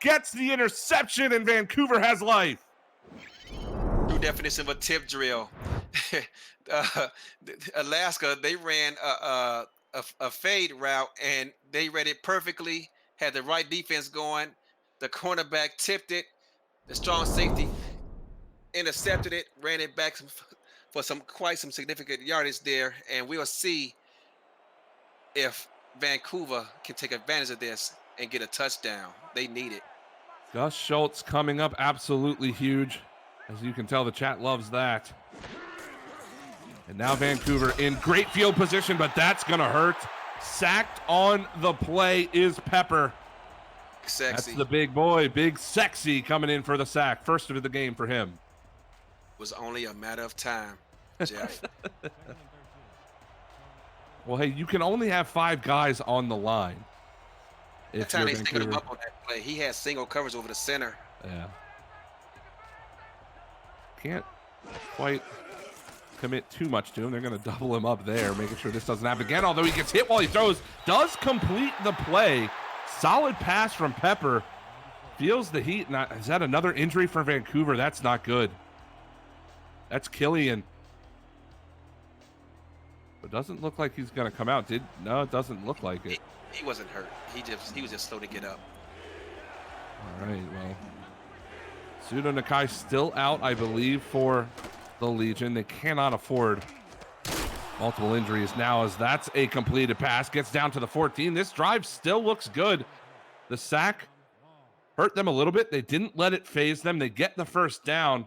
gets the interception, and Vancouver has life. True definition of a tip drill. Alaska, they ran a fade route, and they read it perfectly, had the right defense going. The cornerback tipped it. The strong safety intercepted it, ran it back for quite some significant yardage there, and we'll see if Vancouver can take advantage of this and get a touchdown. They need it. Gus Schultz coming up, absolutely huge. As you can tell, the chat loves that. And now Vancouver in great field position, but that's going to hurt. Sacked on the play is Pepper. Sexy. That's the big boy, big sexy, coming in for the sack. First of the game for him. Was only a matter of time, Jeff. Well, hey, you can only have 5 guys on the line. That time they sticking him up on that play. He had single coverage over the center. Yeah. Can't quite commit too much to him. They're going to double him up there, making sure this doesn't happen again. Although he gets hit while he throws, does complete the play. Solid pass from Pepper. Feels the heat. Is that another injury for Vancouver? That's not good. That's Killian. But doesn't look like he's going to come out. No, it doesn't look like it. He wasn't hurt. He was just slow to get up. All right, well. Pseudo Nakai still out, I believe, for the Legion. They cannot afford multiple injuries now, as that's a completed pass. Gets down to the 14. This drive still looks good. The sack hurt them a little bit. They didn't let it phase them. They get the first down.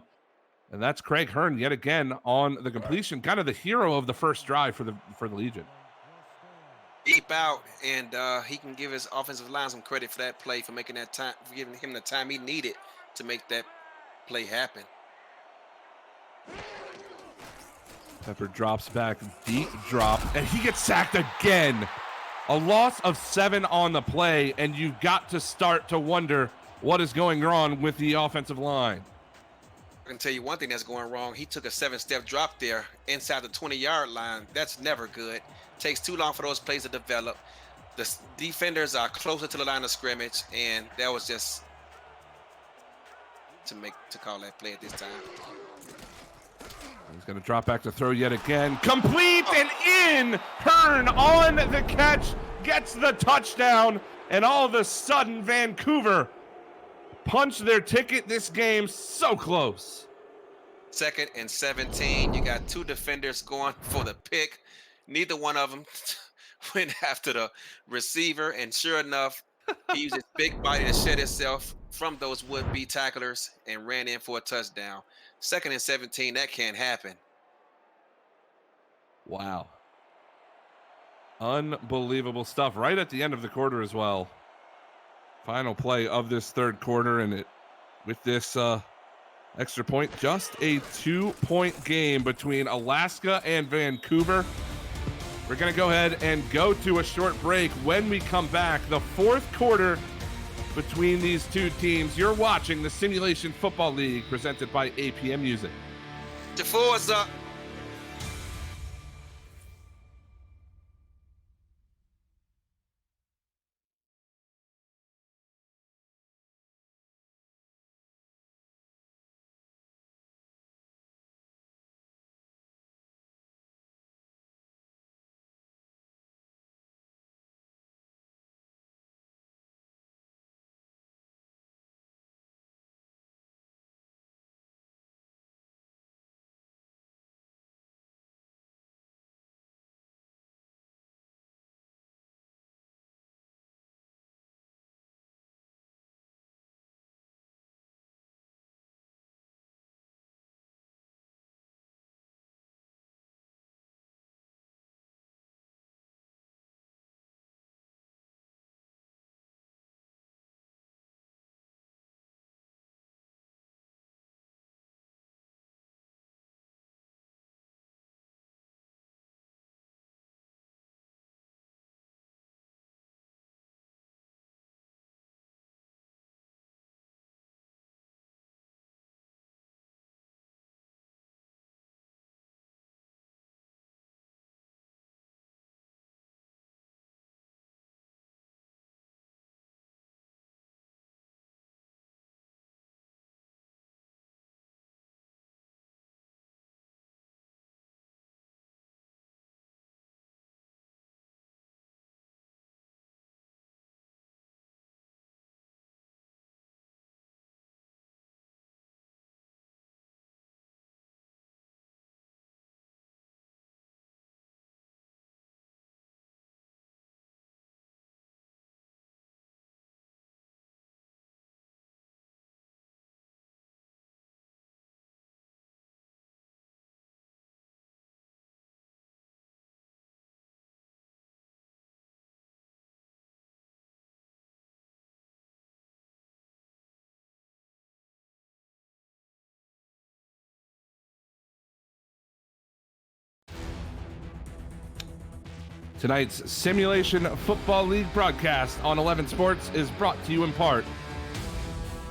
And that's Craig Hearn yet again on the completion. Kind of the hero of the first drive for the Legion. Deep out, and he can give his offensive line some credit for that play, for making that time, for giving him the time he needed to make that play happen. Pepper drops back, deep drop, and he gets sacked again. A loss of 7 on the play, and you've got to start to wonder what is going on with the offensive line. I can tell you one thing that's going wrong. He took a 7-step drop there inside the 20-yard line. That's never good. Takes too long for those plays to develop. The defenders are closer to the line of scrimmage, and that was just to call that play at this time. He's going to drop back to throw yet again. Complete and in. Hearn on the catch, gets the touchdown, and all of a sudden Vancouver punched their ticket. This game so close. 2nd and 17. You got 2 defenders going for the pick. Neither one of them went after the receiver, and sure enough, he used his big body to shed itself from those would-be tacklers and ran in for a touchdown. 2nd and 17, that can't happen. Wow. Unbelievable stuff right at the end of the quarter as well. Final play of this third quarter, and with this extra point, just a 2-point game between Alaska and Vancouver. We're going to go ahead and go to a short break. When we come back, the 4th quarter between these two teams. You're watching the Simulation Football League presented by APM Music. The 4's up. Tonight's Simulation Football League broadcast on 11 Sports is brought to you in part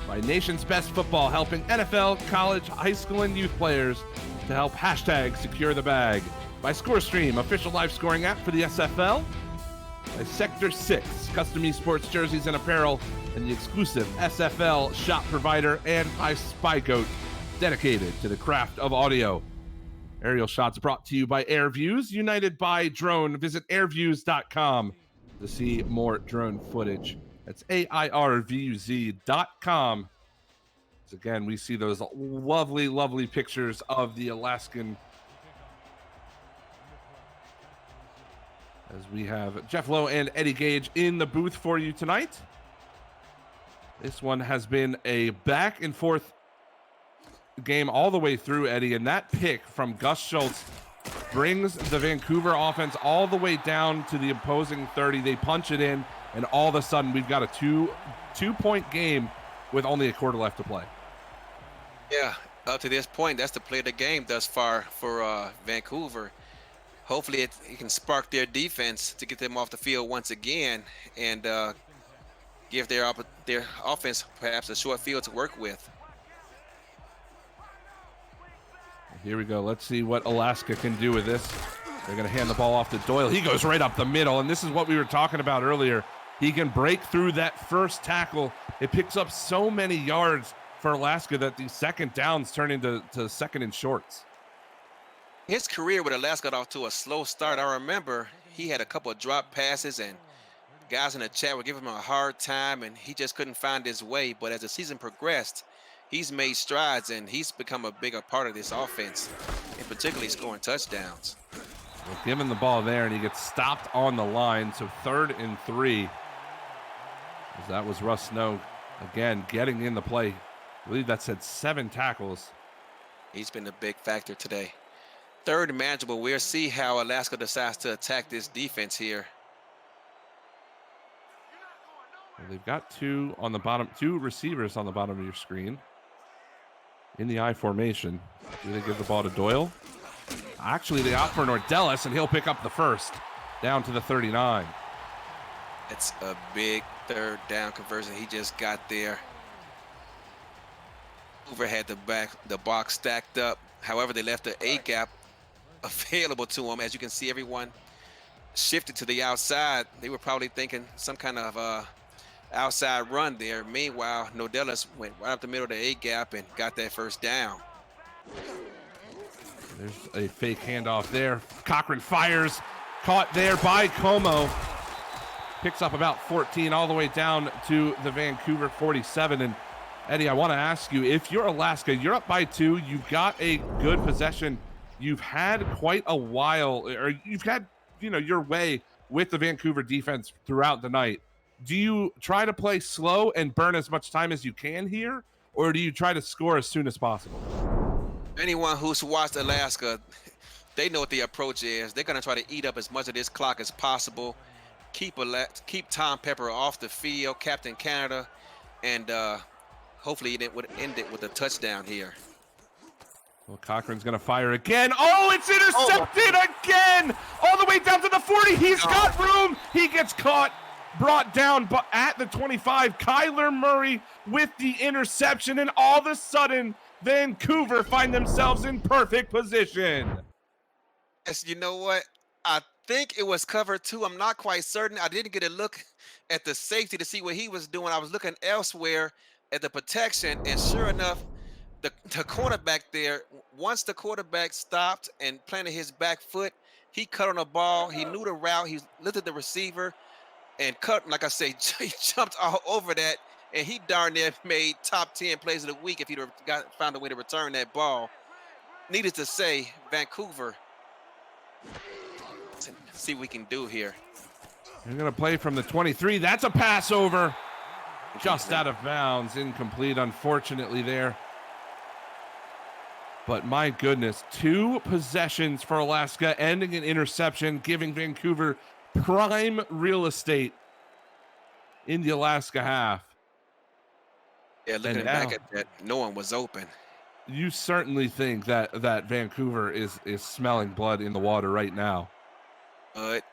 by Nation's Best Football, helping NFL, college, high school, and youth players to help hashtag secure the bag. By ScoreStream, official live scoring app for the SFL. By S13, custom esports jerseys and apparel, and the exclusive SFL shop provider. And by SpyGoat, dedicated to the craft of audio. Aerial shots brought to you by AirViews, united by drone. Visit airviews.com to see more drone footage. That's AIRVZ.com. So again, we see those lovely, lovely pictures of the Alaskan. As we have Jeff Lowe and Eddie Gage in the booth for you tonight. This one has been a back and forth game all the way through, Eddie, and that pick from Gus Schultz brings the Vancouver offense all the way down to the opposing 30. They punch it in, and all of a sudden we've got a two-point game with only a quarter left to play. Yeah, up to this point, that's the play of the game thus far for Vancouver. Hopefully it can spark their defense to get them off the field once again and give their offense perhaps a short field to work with. Here we go. Let's see what Alaska can do with this. They're going to hand the ball off to Doyle. He goes right up the middle, and this is what we were talking about earlier. He can break through that first tackle. It picks up so many yards for Alaska that the second downs turn into second and shorts. His career with Alaska got off to a slow start. I remember he had a couple of drop passes, and guys in the chat were giving him a hard time, and he just couldn't find his way. But as the season progressed, he's made strides, and he's become a bigger part of this offense, and particularly scoring touchdowns. Well, give him the ball there, and he gets stopped on the line, so 3rd and 3. As that was Russ Snow, again, getting in the play. I believe that said 7 tackles. He's been a big factor today. 3rd and manageable. We'll see how Alaska decides to attack this defense here. Well, they've got two receivers on the bottom of your screen. In the I formation. Do they give the ball to Doyle? Actually, they opt for Nordellis, and he'll pick up the first down to the 39. It's a big 3rd down conversion he just got there. Hoover had the box stacked up. However, they left the A gap available to him. As you can see, everyone shifted to the outside. They were probably thinking some kind of outside run there. Meanwhile, Nordellis went right up the middle of the A gap and got that first down. There's a fake handoff there. Cochran fires, caught there by Como. Picks up about 14 all the way down to the Vancouver 47. And Eddie, I want to ask you, if you're Alaska, you're up by 2, you've got a good possession. You've had quite a while, or you've had, your way with the Vancouver defense throughout the night. Do you try to play slow and burn as much time as you can here, or do you try to score as soon as possible? Anyone who's watched Alaska, they know what the approach is. They're going to try to eat up as much of this clock as possible, keep Tom Pepper off the field, Captain Canada, and hopefully it would end it with a touchdown here. Well, Cochran's going to fire again. Oh, it's intercepted again! All the way down to the 40. He's got room. He gets caught. Brought down but at the 25. Kyler Murray with the interception, and all of a sudden, Vancouver find themselves in perfect position. Yes, you know what? I think it was cover 2. I'm not quite certain. I didn't get a look at the safety to see what he was doing. I was looking elsewhere at the protection, and sure enough, the cornerback there, once the quarterback stopped and planted his back foot, he cut on the ball. He knew the route. He looked at the receiver and cut, like I say, he jumped all over that, and he darn near made top 10 plays of the week if he'd found a way to return that ball. Needless to say, Vancouver, let's see what we can do here. They're going to play from the 23. That's a pass over. Just out of bounds. Incomplete, unfortunately, there. But my goodness, 2 possessions for Alaska, ending an interception, giving Vancouver prime real estate in the Alaska half. Yeah, looking back at that, no one was open. You certainly think that Vancouver is smelling blood in the water right now.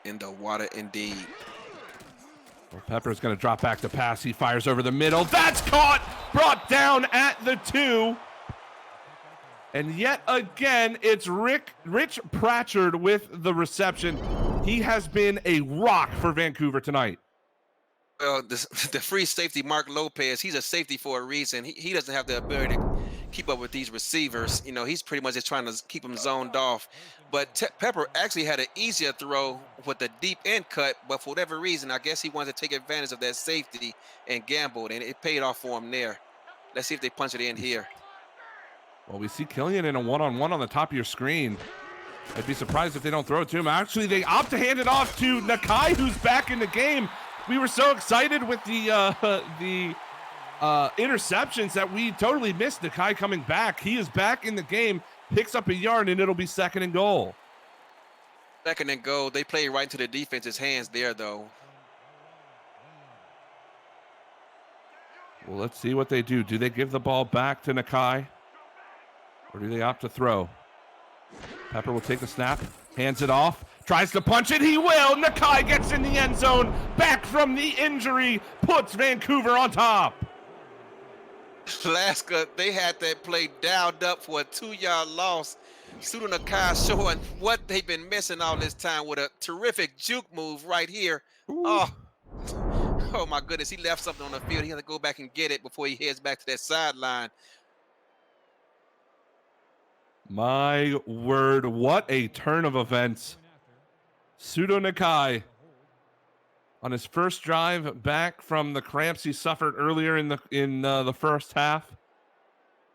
In the water indeed. Well, Pepper's going to drop back to pass. He fires over the middle. That's caught, brought down at the 2. And yet again, it's Rich Pratchard with the reception. He has been a rock for Vancouver tonight. Well, the free safety, Mark Lopez, he's a safety for a reason. He doesn't have the ability to keep up with these receivers. You know, he's pretty much just trying to keep them zoned off. But Pepper actually had an easier throw with the deep end cut, but for whatever reason, I guess he wanted to take advantage of that safety and gambled, and it paid off for him there. Let's see if they punch it in here. Well, we see Killian in a one-on-one on the top of your screen. I'd be surprised if they don't throw it to him. Actually, they opt to hand it off to Nakai, who's back in the game. We were so excited with the interceptions that we totally missed Nakai coming back. He is back in the game, picks up a yard, and it'll be 2nd and goal. 2nd and goal. They play right into the defense's hands there, though. Well, let's see what they do. Do they give the ball back to Nakai? Or do they opt to throw? Pepper will take the snap, hands it off, tries to punch it. He will. Nakai gets in the end zone. Back from the injury, puts Vancouver on top. Alaska, they had that play dialed up for a 2-yard loss. Sudo Nakai showing what they've been missing all this time with a terrific juke move right here. Oh my goodness, he left something on the field. He had to go back and get it before he heads back to that sideline. My word, what a turn of events. Sudo Nakai on his first drive back from the cramps he suffered earlier in the first half,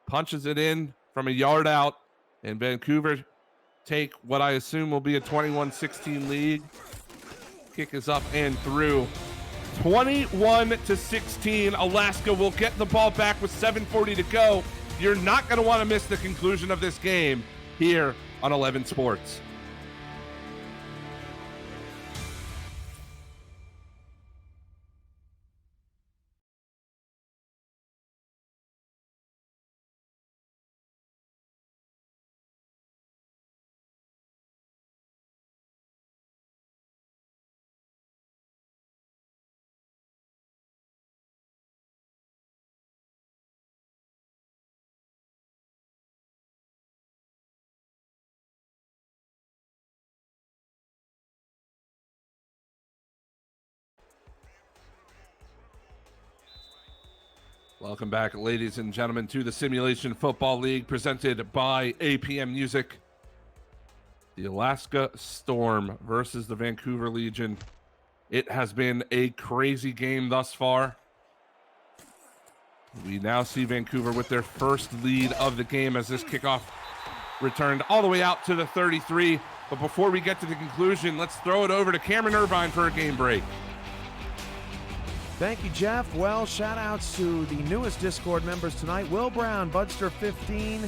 punches it in from a yard out, and Vancouver take what I assume will be a 21-16 lead. Kick is up and through. 21-16. Alaska will get the ball back with 7:40 to go. You're not going to want to miss the conclusion of this game here on 11 Sports. Welcome back, ladies and gentlemen, to the Simulation Football League presented by APM Music. The Alaska Storm versus the Vancouver Legion. It has been a crazy game thus far. We now see Vancouver with their first lead of the game as this kickoff returned all the way out to the 33. But before we get to the conclusion, let's throw it over to Cameron Irvine for a game break. Thank you, Jeff. Well, shout outs to the newest Discord members tonight. Will Brown, Budster15,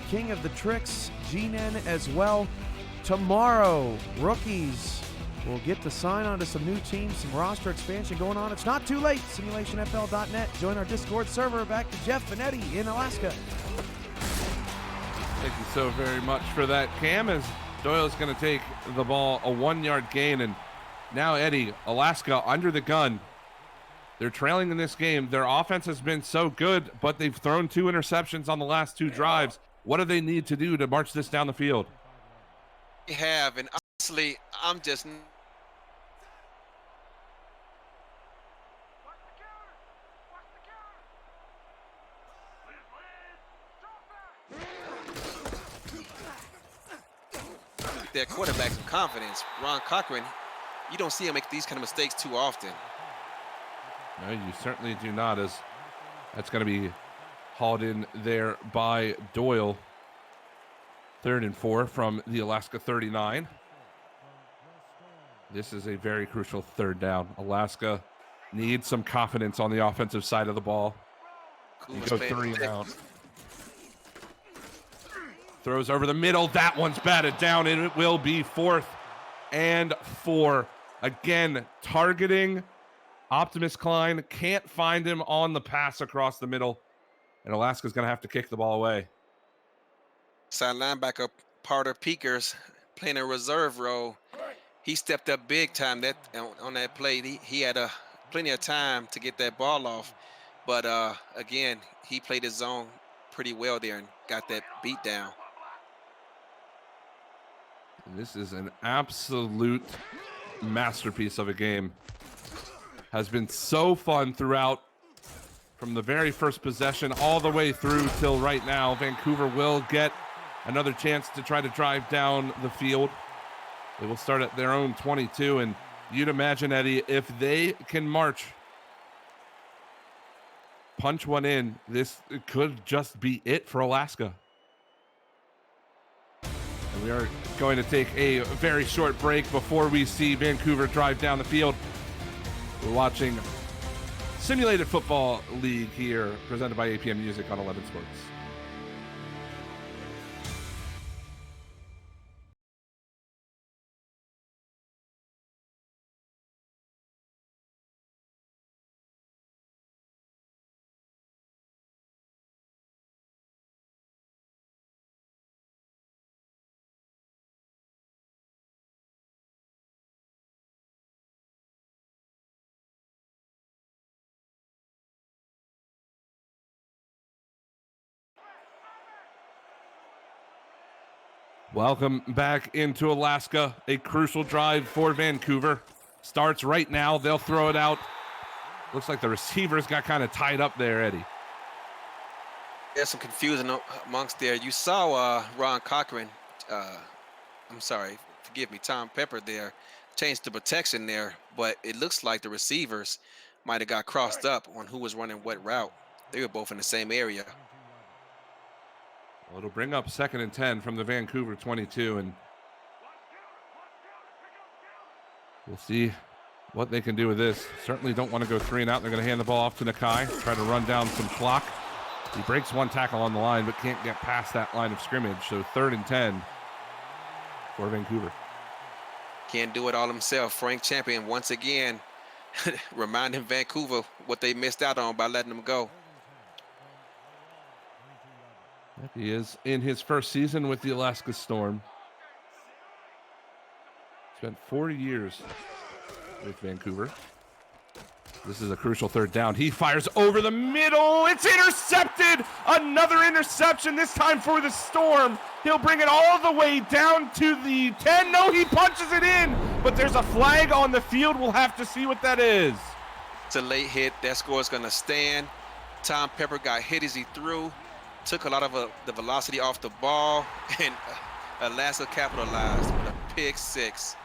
King of the Tricks, G-Nen as well. Tomorrow, rookies will get to sign on to some new teams, some roster expansion going on. It's not too late. SimulationFL.net. Join our Discord server. Back to Jeff and Eddie in Alaska. Thank you so very much for that, Cam, as Doyle's going to take the ball a 1-yard gain. And now, Eddie, Alaska under the gun. They're trailing in this game. Their offense has been so good, but they've thrown 2 interceptions on the last 2 drives. What do they need to do to march this down the field? They have, and honestly, I'm just... their quarterback some confidence. Ron Cochran, you don't see him make these kind of mistakes too often. No, you certainly do not, as that's going to be hauled in there by Doyle. 3rd and 4 from the Alaska 39. This is a very crucial 3rd down. Alaska needs some confidence on the offensive side of the ball. You go 3 and out. Throws over the middle. That one's batted down, and it will be 4th and 4. Again, targeting Optimus Klein. Can't find him on the pass across the middle, and Alaska's going to have to kick the ball away. Side linebacker Parter Peakers playing a reserve role. he stepped up big time that on that play. He had plenty of time to get that ball off, but again, he played his zone pretty well there and got that beat down. This is an absolute masterpiece of a game. Has been so fun throughout, from the very first possession all the way through till right now. Vancouver will get another chance to try to drive down the field. They will start at their own 22, and you'd imagine, Eddie, if they can punch one in, this could just be it for Alaska. And we are going to take a very short break before we see Vancouver drive down the field. We're watching Simulated Football League here, presented by APM Music on 11 Sports. Welcome back into Alaska. A crucial drive for Vancouver. Starts right now. They'll throw it out. Looks like the receivers got kind of tied up there, Eddie. There's some confusion amongst there. You saw Ron Cochran, forgive me, Tom Pepper there, changed the protection there, but it looks like the receivers might have got crossed up on who was running what route. They were both in the same area. Well, it'll bring up 2nd and 10 from the Vancouver 22, and we'll see what they can do with this. Certainly don't want to go 3 and out. They're going to hand the ball off to Nakai, try to run down some clock. He breaks one tackle on the line, but can't get past that line of scrimmage. So 3rd and 10 for Vancouver. Can't do it all himself. Frank Champion once again reminding Vancouver what they missed out on by letting them go. He is in his first season with the Alaska Storm. Spent 4 years with Vancouver. This is a crucial 3rd down. He fires over the middle. It's intercepted. Another interception, this time for the Storm. He'll bring it all the way down to the 10. No, he punches it in, but there's a flag on the field. We'll have to see what that is. It's a late hit. That score is going to stand. Tom Pepper got hit as he threw. Took a lot of the velocity off the ball, and Alaska capitalized with a pick 6.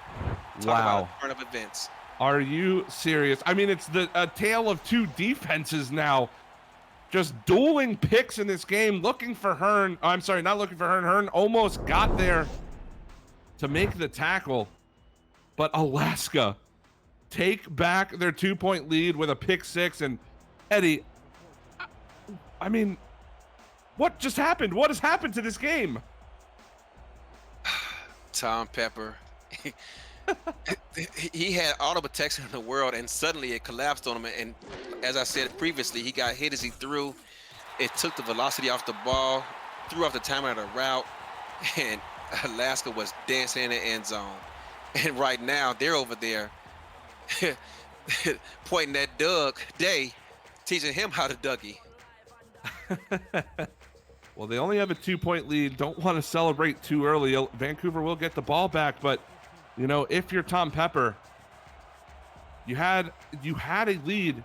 Talk about a turn of events. Are you serious? I mean, it's a tale of two defenses now, just dueling picks in this game, looking for Hearn. Oh, I'm sorry, not looking for Hearn. Hearn almost got there to make the tackle, but Alaska take back their 2-point lead with a pick 6. And Eddie, I mean, what just happened? What has happened to this game? Tom Pepper. He had all the protection in the world, and suddenly it collapsed on him. And as I said previously, he got hit as he threw. It took the velocity off the ball, threw off the timing of the route, and Alaska was dancing in the end zone. And right now, they're over there pointing at Doug Day, teaching him how to Dougie. Well, they only have a 2-point lead. Don't want to celebrate too early. Vancouver will get the ball back, but you know, if you're Tom Pepper, you had a lead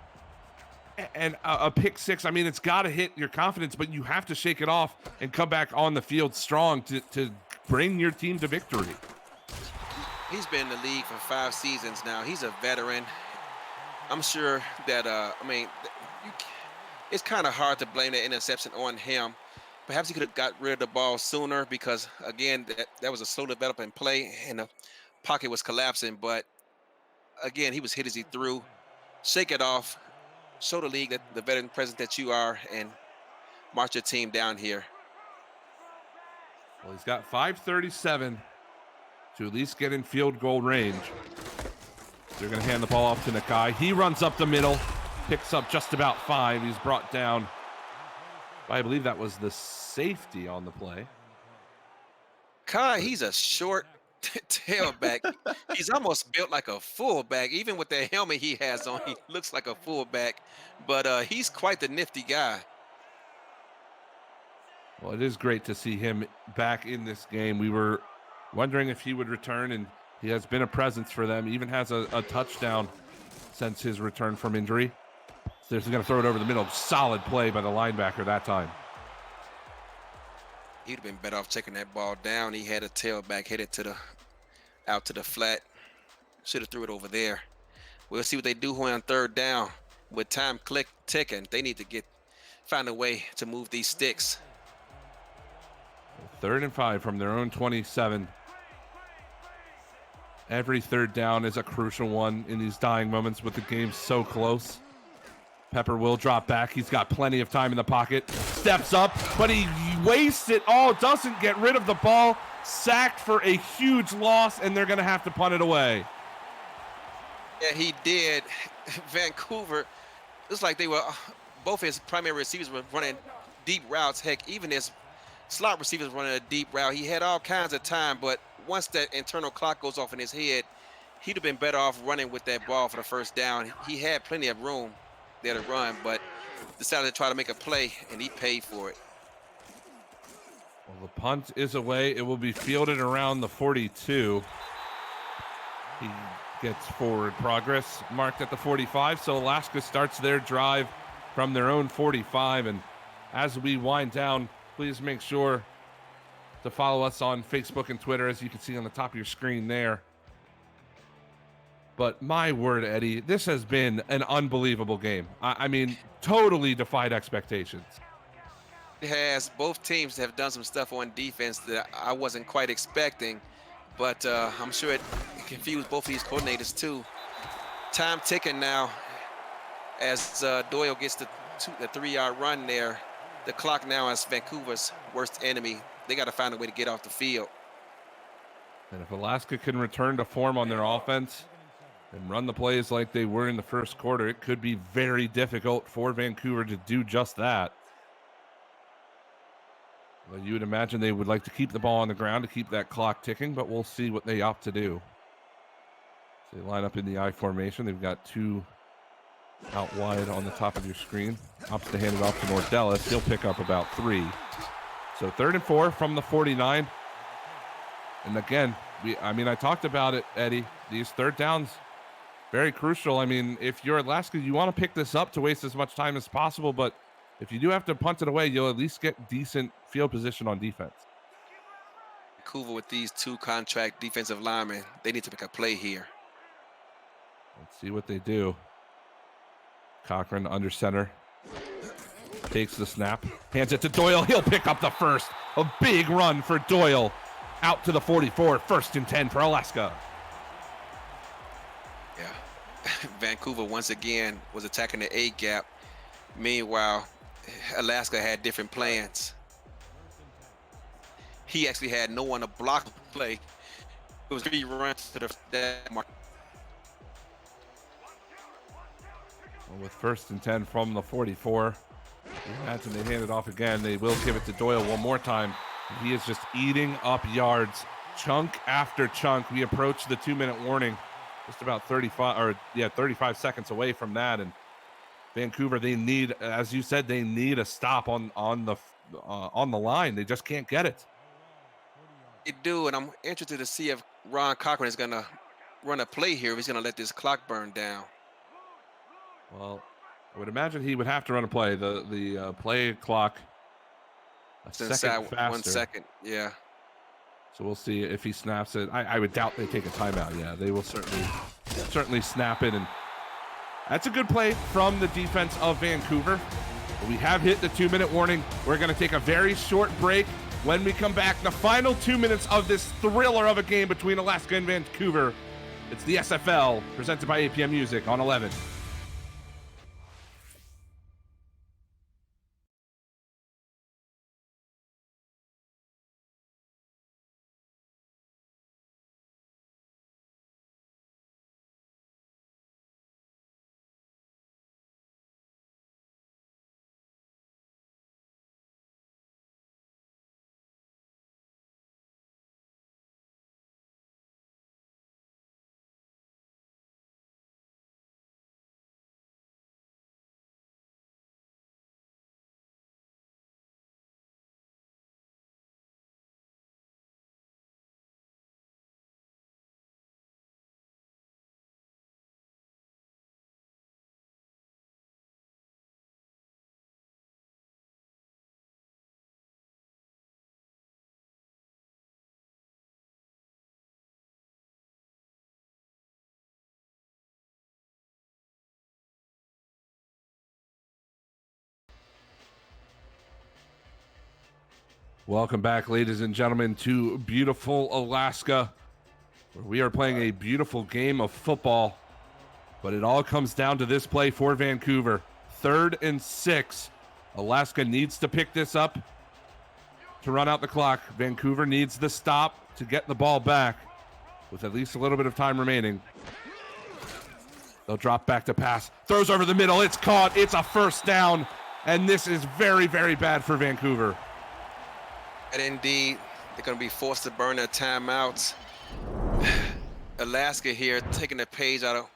and a pick 6. I mean, it's got to hit your confidence, but you have to shake it off and come back on the field strong to bring your team to victory. He's been in the league for 5 seasons now. He's a veteran. I'm sure that it's kind of hard to blame that interception on him. Perhaps he could have got rid of the ball sooner because, again, that was a slow developing play and the pocket was collapsing. But, again, he was hit as he threw. Shake it off. Show the league that the veteran presence that you are and march your team down here. Well, he's got 5:37 to at least get in field goal range. They're going to hand the ball off to Nakai. He runs up the middle, picks up just about 5. He's brought down. I believe that was the safety on the play. Kai, he's a short tailback. He's almost built like a fullback. Even with the helmet he has on, he looks like a fullback. But he's quite the nifty guy. Well, it is great to see him back in this game. We were wondering if he would return, and he has been a presence for them. He even has a touchdown since his return from injury. So he's going to throw it over the middle. Solid play by the linebacker that time. He'd have been better off taking that ball down. He had a tailback headed to the out to the flat. Should have threw it over there. We'll see what they do on third down. With time ticking, they need to find a way to move these sticks. 3rd and 5 from their own 27. Every third down is a crucial one in these dying moments with the game so close. Pepper will drop back. He's got plenty of time in the pocket. Steps up, but he wastes it all. Doesn't get rid of the ball. Sacked for a huge loss, and they're going to have to punt it away. Yeah, he did. Vancouver, it's like they were, both his primary receivers were running deep routes. Heck, even his slot receivers running a deep route. He had all kinds of time, but once that internal clock goes off in his head, he'd have been better off running with that ball for the first down. He had plenty of room there to run, but decided to try to make a play, and he paid for it. Well, the punt is away. It will be fielded around the 42. He gets forward progress marked at the 45, so Alaska starts their drive from their own 45. And as we wind down, please make sure to follow us on Facebook and Twitter, as you can see on the top of your screen there. But my word, Eddie, this has been an unbelievable game. I mean, totally defied expectations. It has. Both teams have done some stuff on defense that I wasn't quite expecting, but I'm sure it confused both of these coordinators too. Time ticking now as Doyle gets the 3-yard run there. The clock now is Vancouver's worst enemy. They got to find a way to get off the field. And if Alaska can return to form on their offense and run the plays like they were in the first quarter, it could be very difficult for Vancouver to do just that. Well, you would imagine they would like to keep the ball on the ground to keep that clock ticking, but we'll see what they opt to do. So they line up in the I formation. They've got two out wide on the top of your screen. Opts to hand it off to Nordellis. He'll pick up about 3. So 3rd and 4 from the 49. And again, I talked about it, Eddie. These third downs, very crucial. I mean, if you're Alaska, you want to pick this up to waste as much time as possible, but if you do have to punt it away, you'll at least get decent field position on defense. Vancouver with these 2 contract defensive linemen, they need to make a play here. Let's see what they do. Cochran under center. Takes the snap. Hands it to Doyle. He'll pick up the first. A big run for Doyle. Out to the 44. 1st and 10 for Alaska. Yeah. Vancouver once again was attacking the A gap. Meanwhile, Alaska had different plans. He actually had no one to block the play. It was 3 runs to the mark. Well, with 1st and 10 from the 44, imagine they hand it off again. They will give it to Doyle one more time. He is just eating up yards, chunk after chunk. We approach the 2-minute warning, just about 35 seconds away from that. And Vancouver, they need, as you said, they need a stop on the line. They just can't get it. They do, and I'm interested to see if Ron Cochran is going to run a play here. If he's going to let this clock burn down. Well, I would imagine he would have to run a play. The play clock a second faster. 1 second, yeah. So we'll see if he snaps it. I would doubt they take a timeout. Yeah, they will certainly snap it. And that's a good play from the defense of Vancouver. We have hit the 2-minute warning. We're going to take a very short break. When we come back, the final 2 minutes of this thriller of a game between Alaska and Vancouver. It's the SFL presented by APM Music on 11. Welcome back, ladies and gentlemen, to beautiful Alaska, where we are playing a beautiful game of football. But it all comes down to this play for Vancouver. 3rd and 6. Alaska needs to pick this up to run out the clock. Vancouver needs the stop to get the ball back with at least a little bit of time remaining. They'll drop back to pass. Throws over the middle. It's caught. It's a first down. And this is very, very bad for Vancouver. And indeed, they're going to be forced to burn their timeouts. Alaska here taking a page out of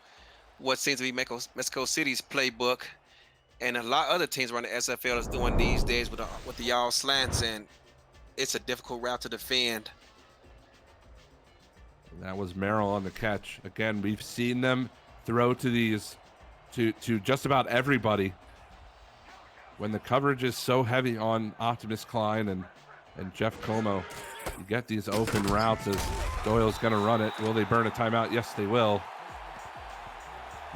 what seems to be Mexico City's playbook. And a lot of other teams around the SFL is doing these days with the y'all slants, and it's a difficult route to defend. And that was Merrill on the catch. Again, we've seen them throw to these, to just about everybody. When the coverage is so heavy on Optimus Klein and Jeff Como, you get these open routes as Doyle's going to run it. Will they burn a timeout? Yes, they will.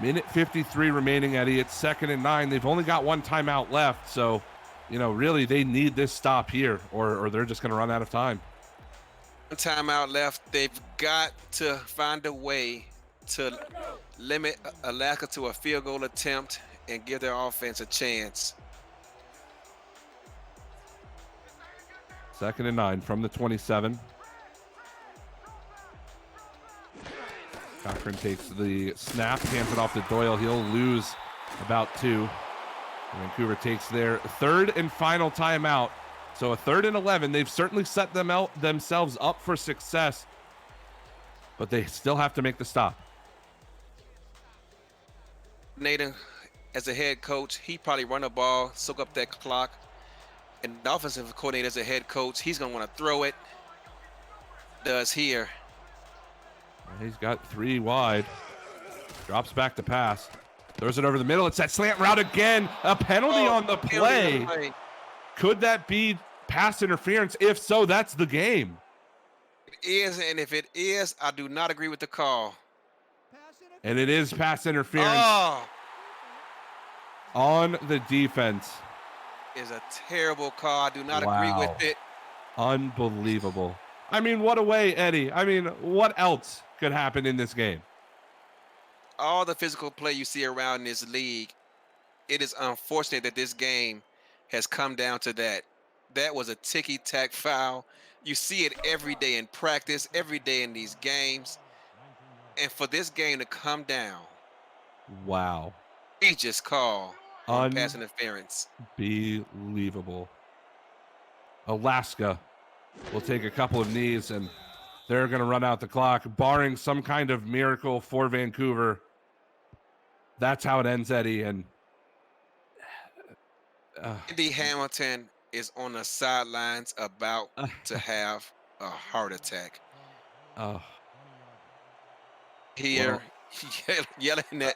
Minute 53 remaining, Eddie. It's 2nd and 9. They've only got one timeout left, so, you know, really they need this stop here, or they're just going to run out of time. One timeout left. They've got to find a way to limit Alaska to a field goal attempt and give their offense a chance. 2nd and 9 from the 27. Cochran takes the snap, hands it off to Doyle. He'll lose about 2. Vancouver takes their 3rd and final timeout. So a 3rd and 11. They've certainly set themselves up for success, but they still have to make the stop. Nathan, as a head coach, he probably run the ball, soak up that clock. And the offensive coordinator as a head coach, he's going to want to throw it. Does here. He's got 3 wide. Drops back to pass. Throws it over the middle. It's that slant route again. A penalty on the play. Could that be pass interference? If so, that's the game. It is, and if it is, I do not agree with the call. And it is pass interference on the defense. Is a terrible call. I do not agree with it. Unbelievable. I mean, what a way, Eddie. I mean, what else could happen in this game? All the physical play you see around this league, it is unfortunate that this game has come down to that. That was a ticky-tack foul. You see it every day in practice, every day in these games. And for this game to come down. Wow. Egregious call. On pass interference. Unbelievable. Alaska will take a couple of knees and they're going to run out the clock, barring some kind of miracle for Vancouver. That's how it ends, Eddie. And Andy Hamilton is on the sidelines about to have a heart attack. Here, yelling at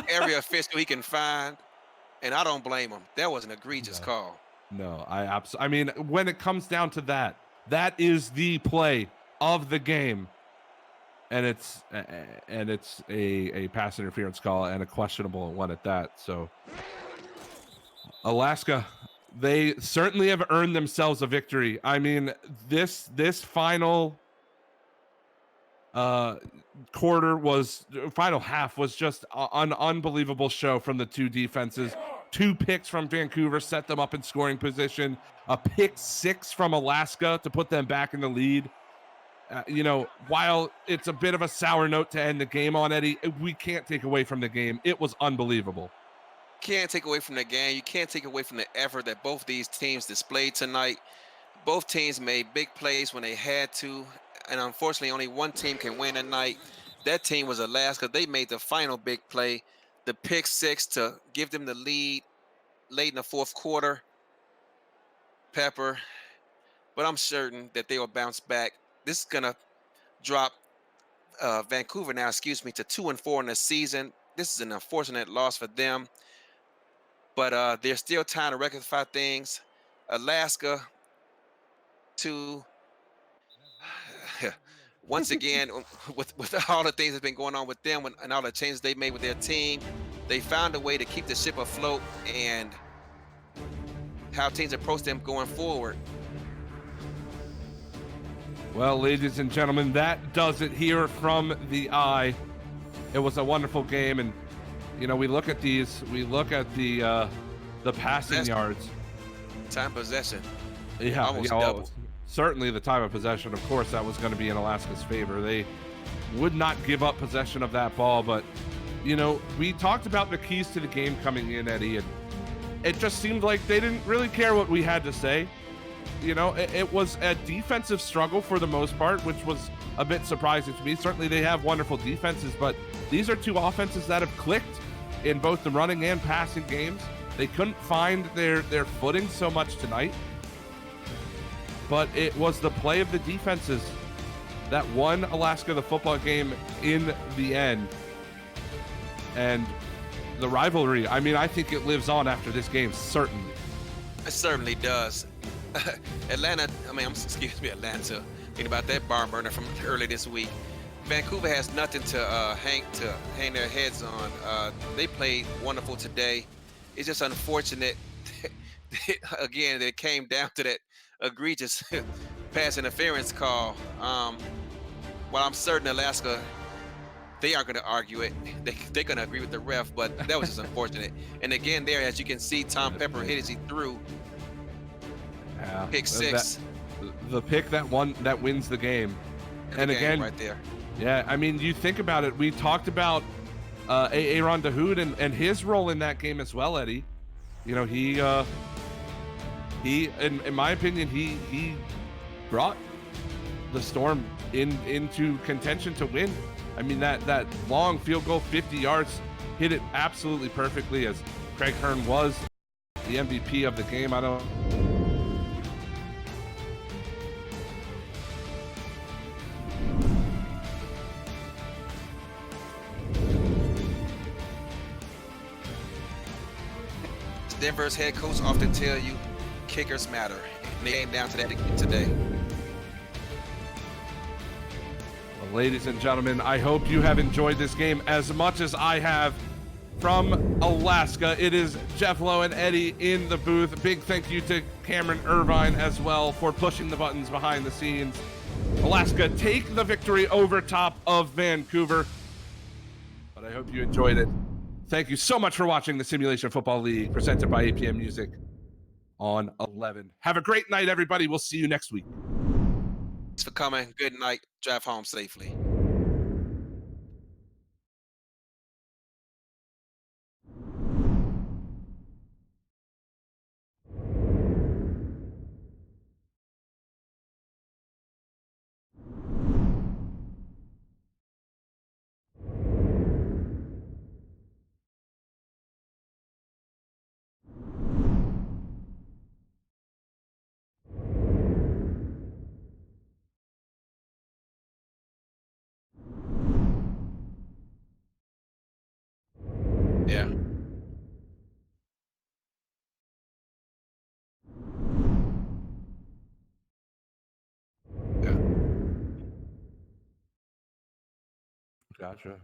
every official he can find. And I don't blame him. That was an egregious call. No, I mean, when it comes down to that, that is the play of the game, and it's a pass interference call and a questionable one at that. So, Alaska, they certainly have earned themselves a victory. I mean, this final final half was just an unbelievable show from the two defenses. 2 picks from Vancouver set them up in scoring position. A pick 6 from Alaska to put them back in the lead. You know, while it's a bit of a sour note to end the game on, Eddie, we can't take away from the game. It was unbelievable. Can't take away from the game. You can't take away from the effort that both these teams displayed tonight. Both teams made big plays when they had to. And unfortunately, only one team can win tonight. That team was Alaska. They made the final big play, the pick 6 to give them the lead late in the 4th quarter. Pepper. But I'm certain that they will bounce back. This is going to drop Vancouver now, to 2-4 in the season. This is an unfortunate loss for them. But there's still time to rectify things. Alaska to... Once again, with all the things that's been going on with them and all the changes they made with their team, they found a way to keep the ship afloat and how teams approach them going forward. Well, ladies and gentlemen, that does it here from the eye. It was a wonderful game, and we look at these. We look at the passing yards. Time possession. Yeah, almost double. Certainly the time of possession. Of course, that was going to be in Alaska's favor. They would not give up possession of that ball, but we talked about the keys to the game coming in, Eddie, and it just seemed like they didn't really care what we had to say. It was a defensive struggle for the most part, which was a bit surprising to me. Certainly they have wonderful defenses, but these are two offenses that have clicked in both the running and passing games. They couldn't find their footing so much tonight, but it was the play of the defenses that won Alaska the football game in the end. And the rivalry, I think it lives on after this game, certainly. It certainly does. Atlanta, Atlanta. Think about that barn burner from early this week. Vancouver has nothing to hang their heads on. They played wonderful today. It's just unfortunate, again, that it came down to that egregious pass interference call. While I'm certain Alaska, they aren't going to argue it. They're going to agree with the ref, but that was just unfortunate. And again, there, as you can see, Tom Pepper hit as he threw. Yeah, pick six. The pick that wins the game. And again, right there. Yeah, you think about it. We talked about Aaron DeHood and his role in that game as well, Eddie. He in my opinion, he brought the Storm into contention to win. That long field goal, 50 yards, hit it absolutely perfectly, as Craig Hearn was the MVP of the game. Denver's head coach often tell you kickers matter. And they came down to that again today. Well, ladies and gentlemen, I hope you have enjoyed this game as much as I have. From Alaska, it is Jeff Lowe and Eddie in the booth. Big thank you to Cameron Irvine as well for pushing the buttons behind the scenes. Alaska take the victory over top of Vancouver. But I hope you enjoyed it. Thank you so much for watching the Simulation Football League presented by APM Music on 11. Have a great night, everybody. We'll see you next week. Thanks for coming. Good night. Drive home safely. Yeah. Gotcha.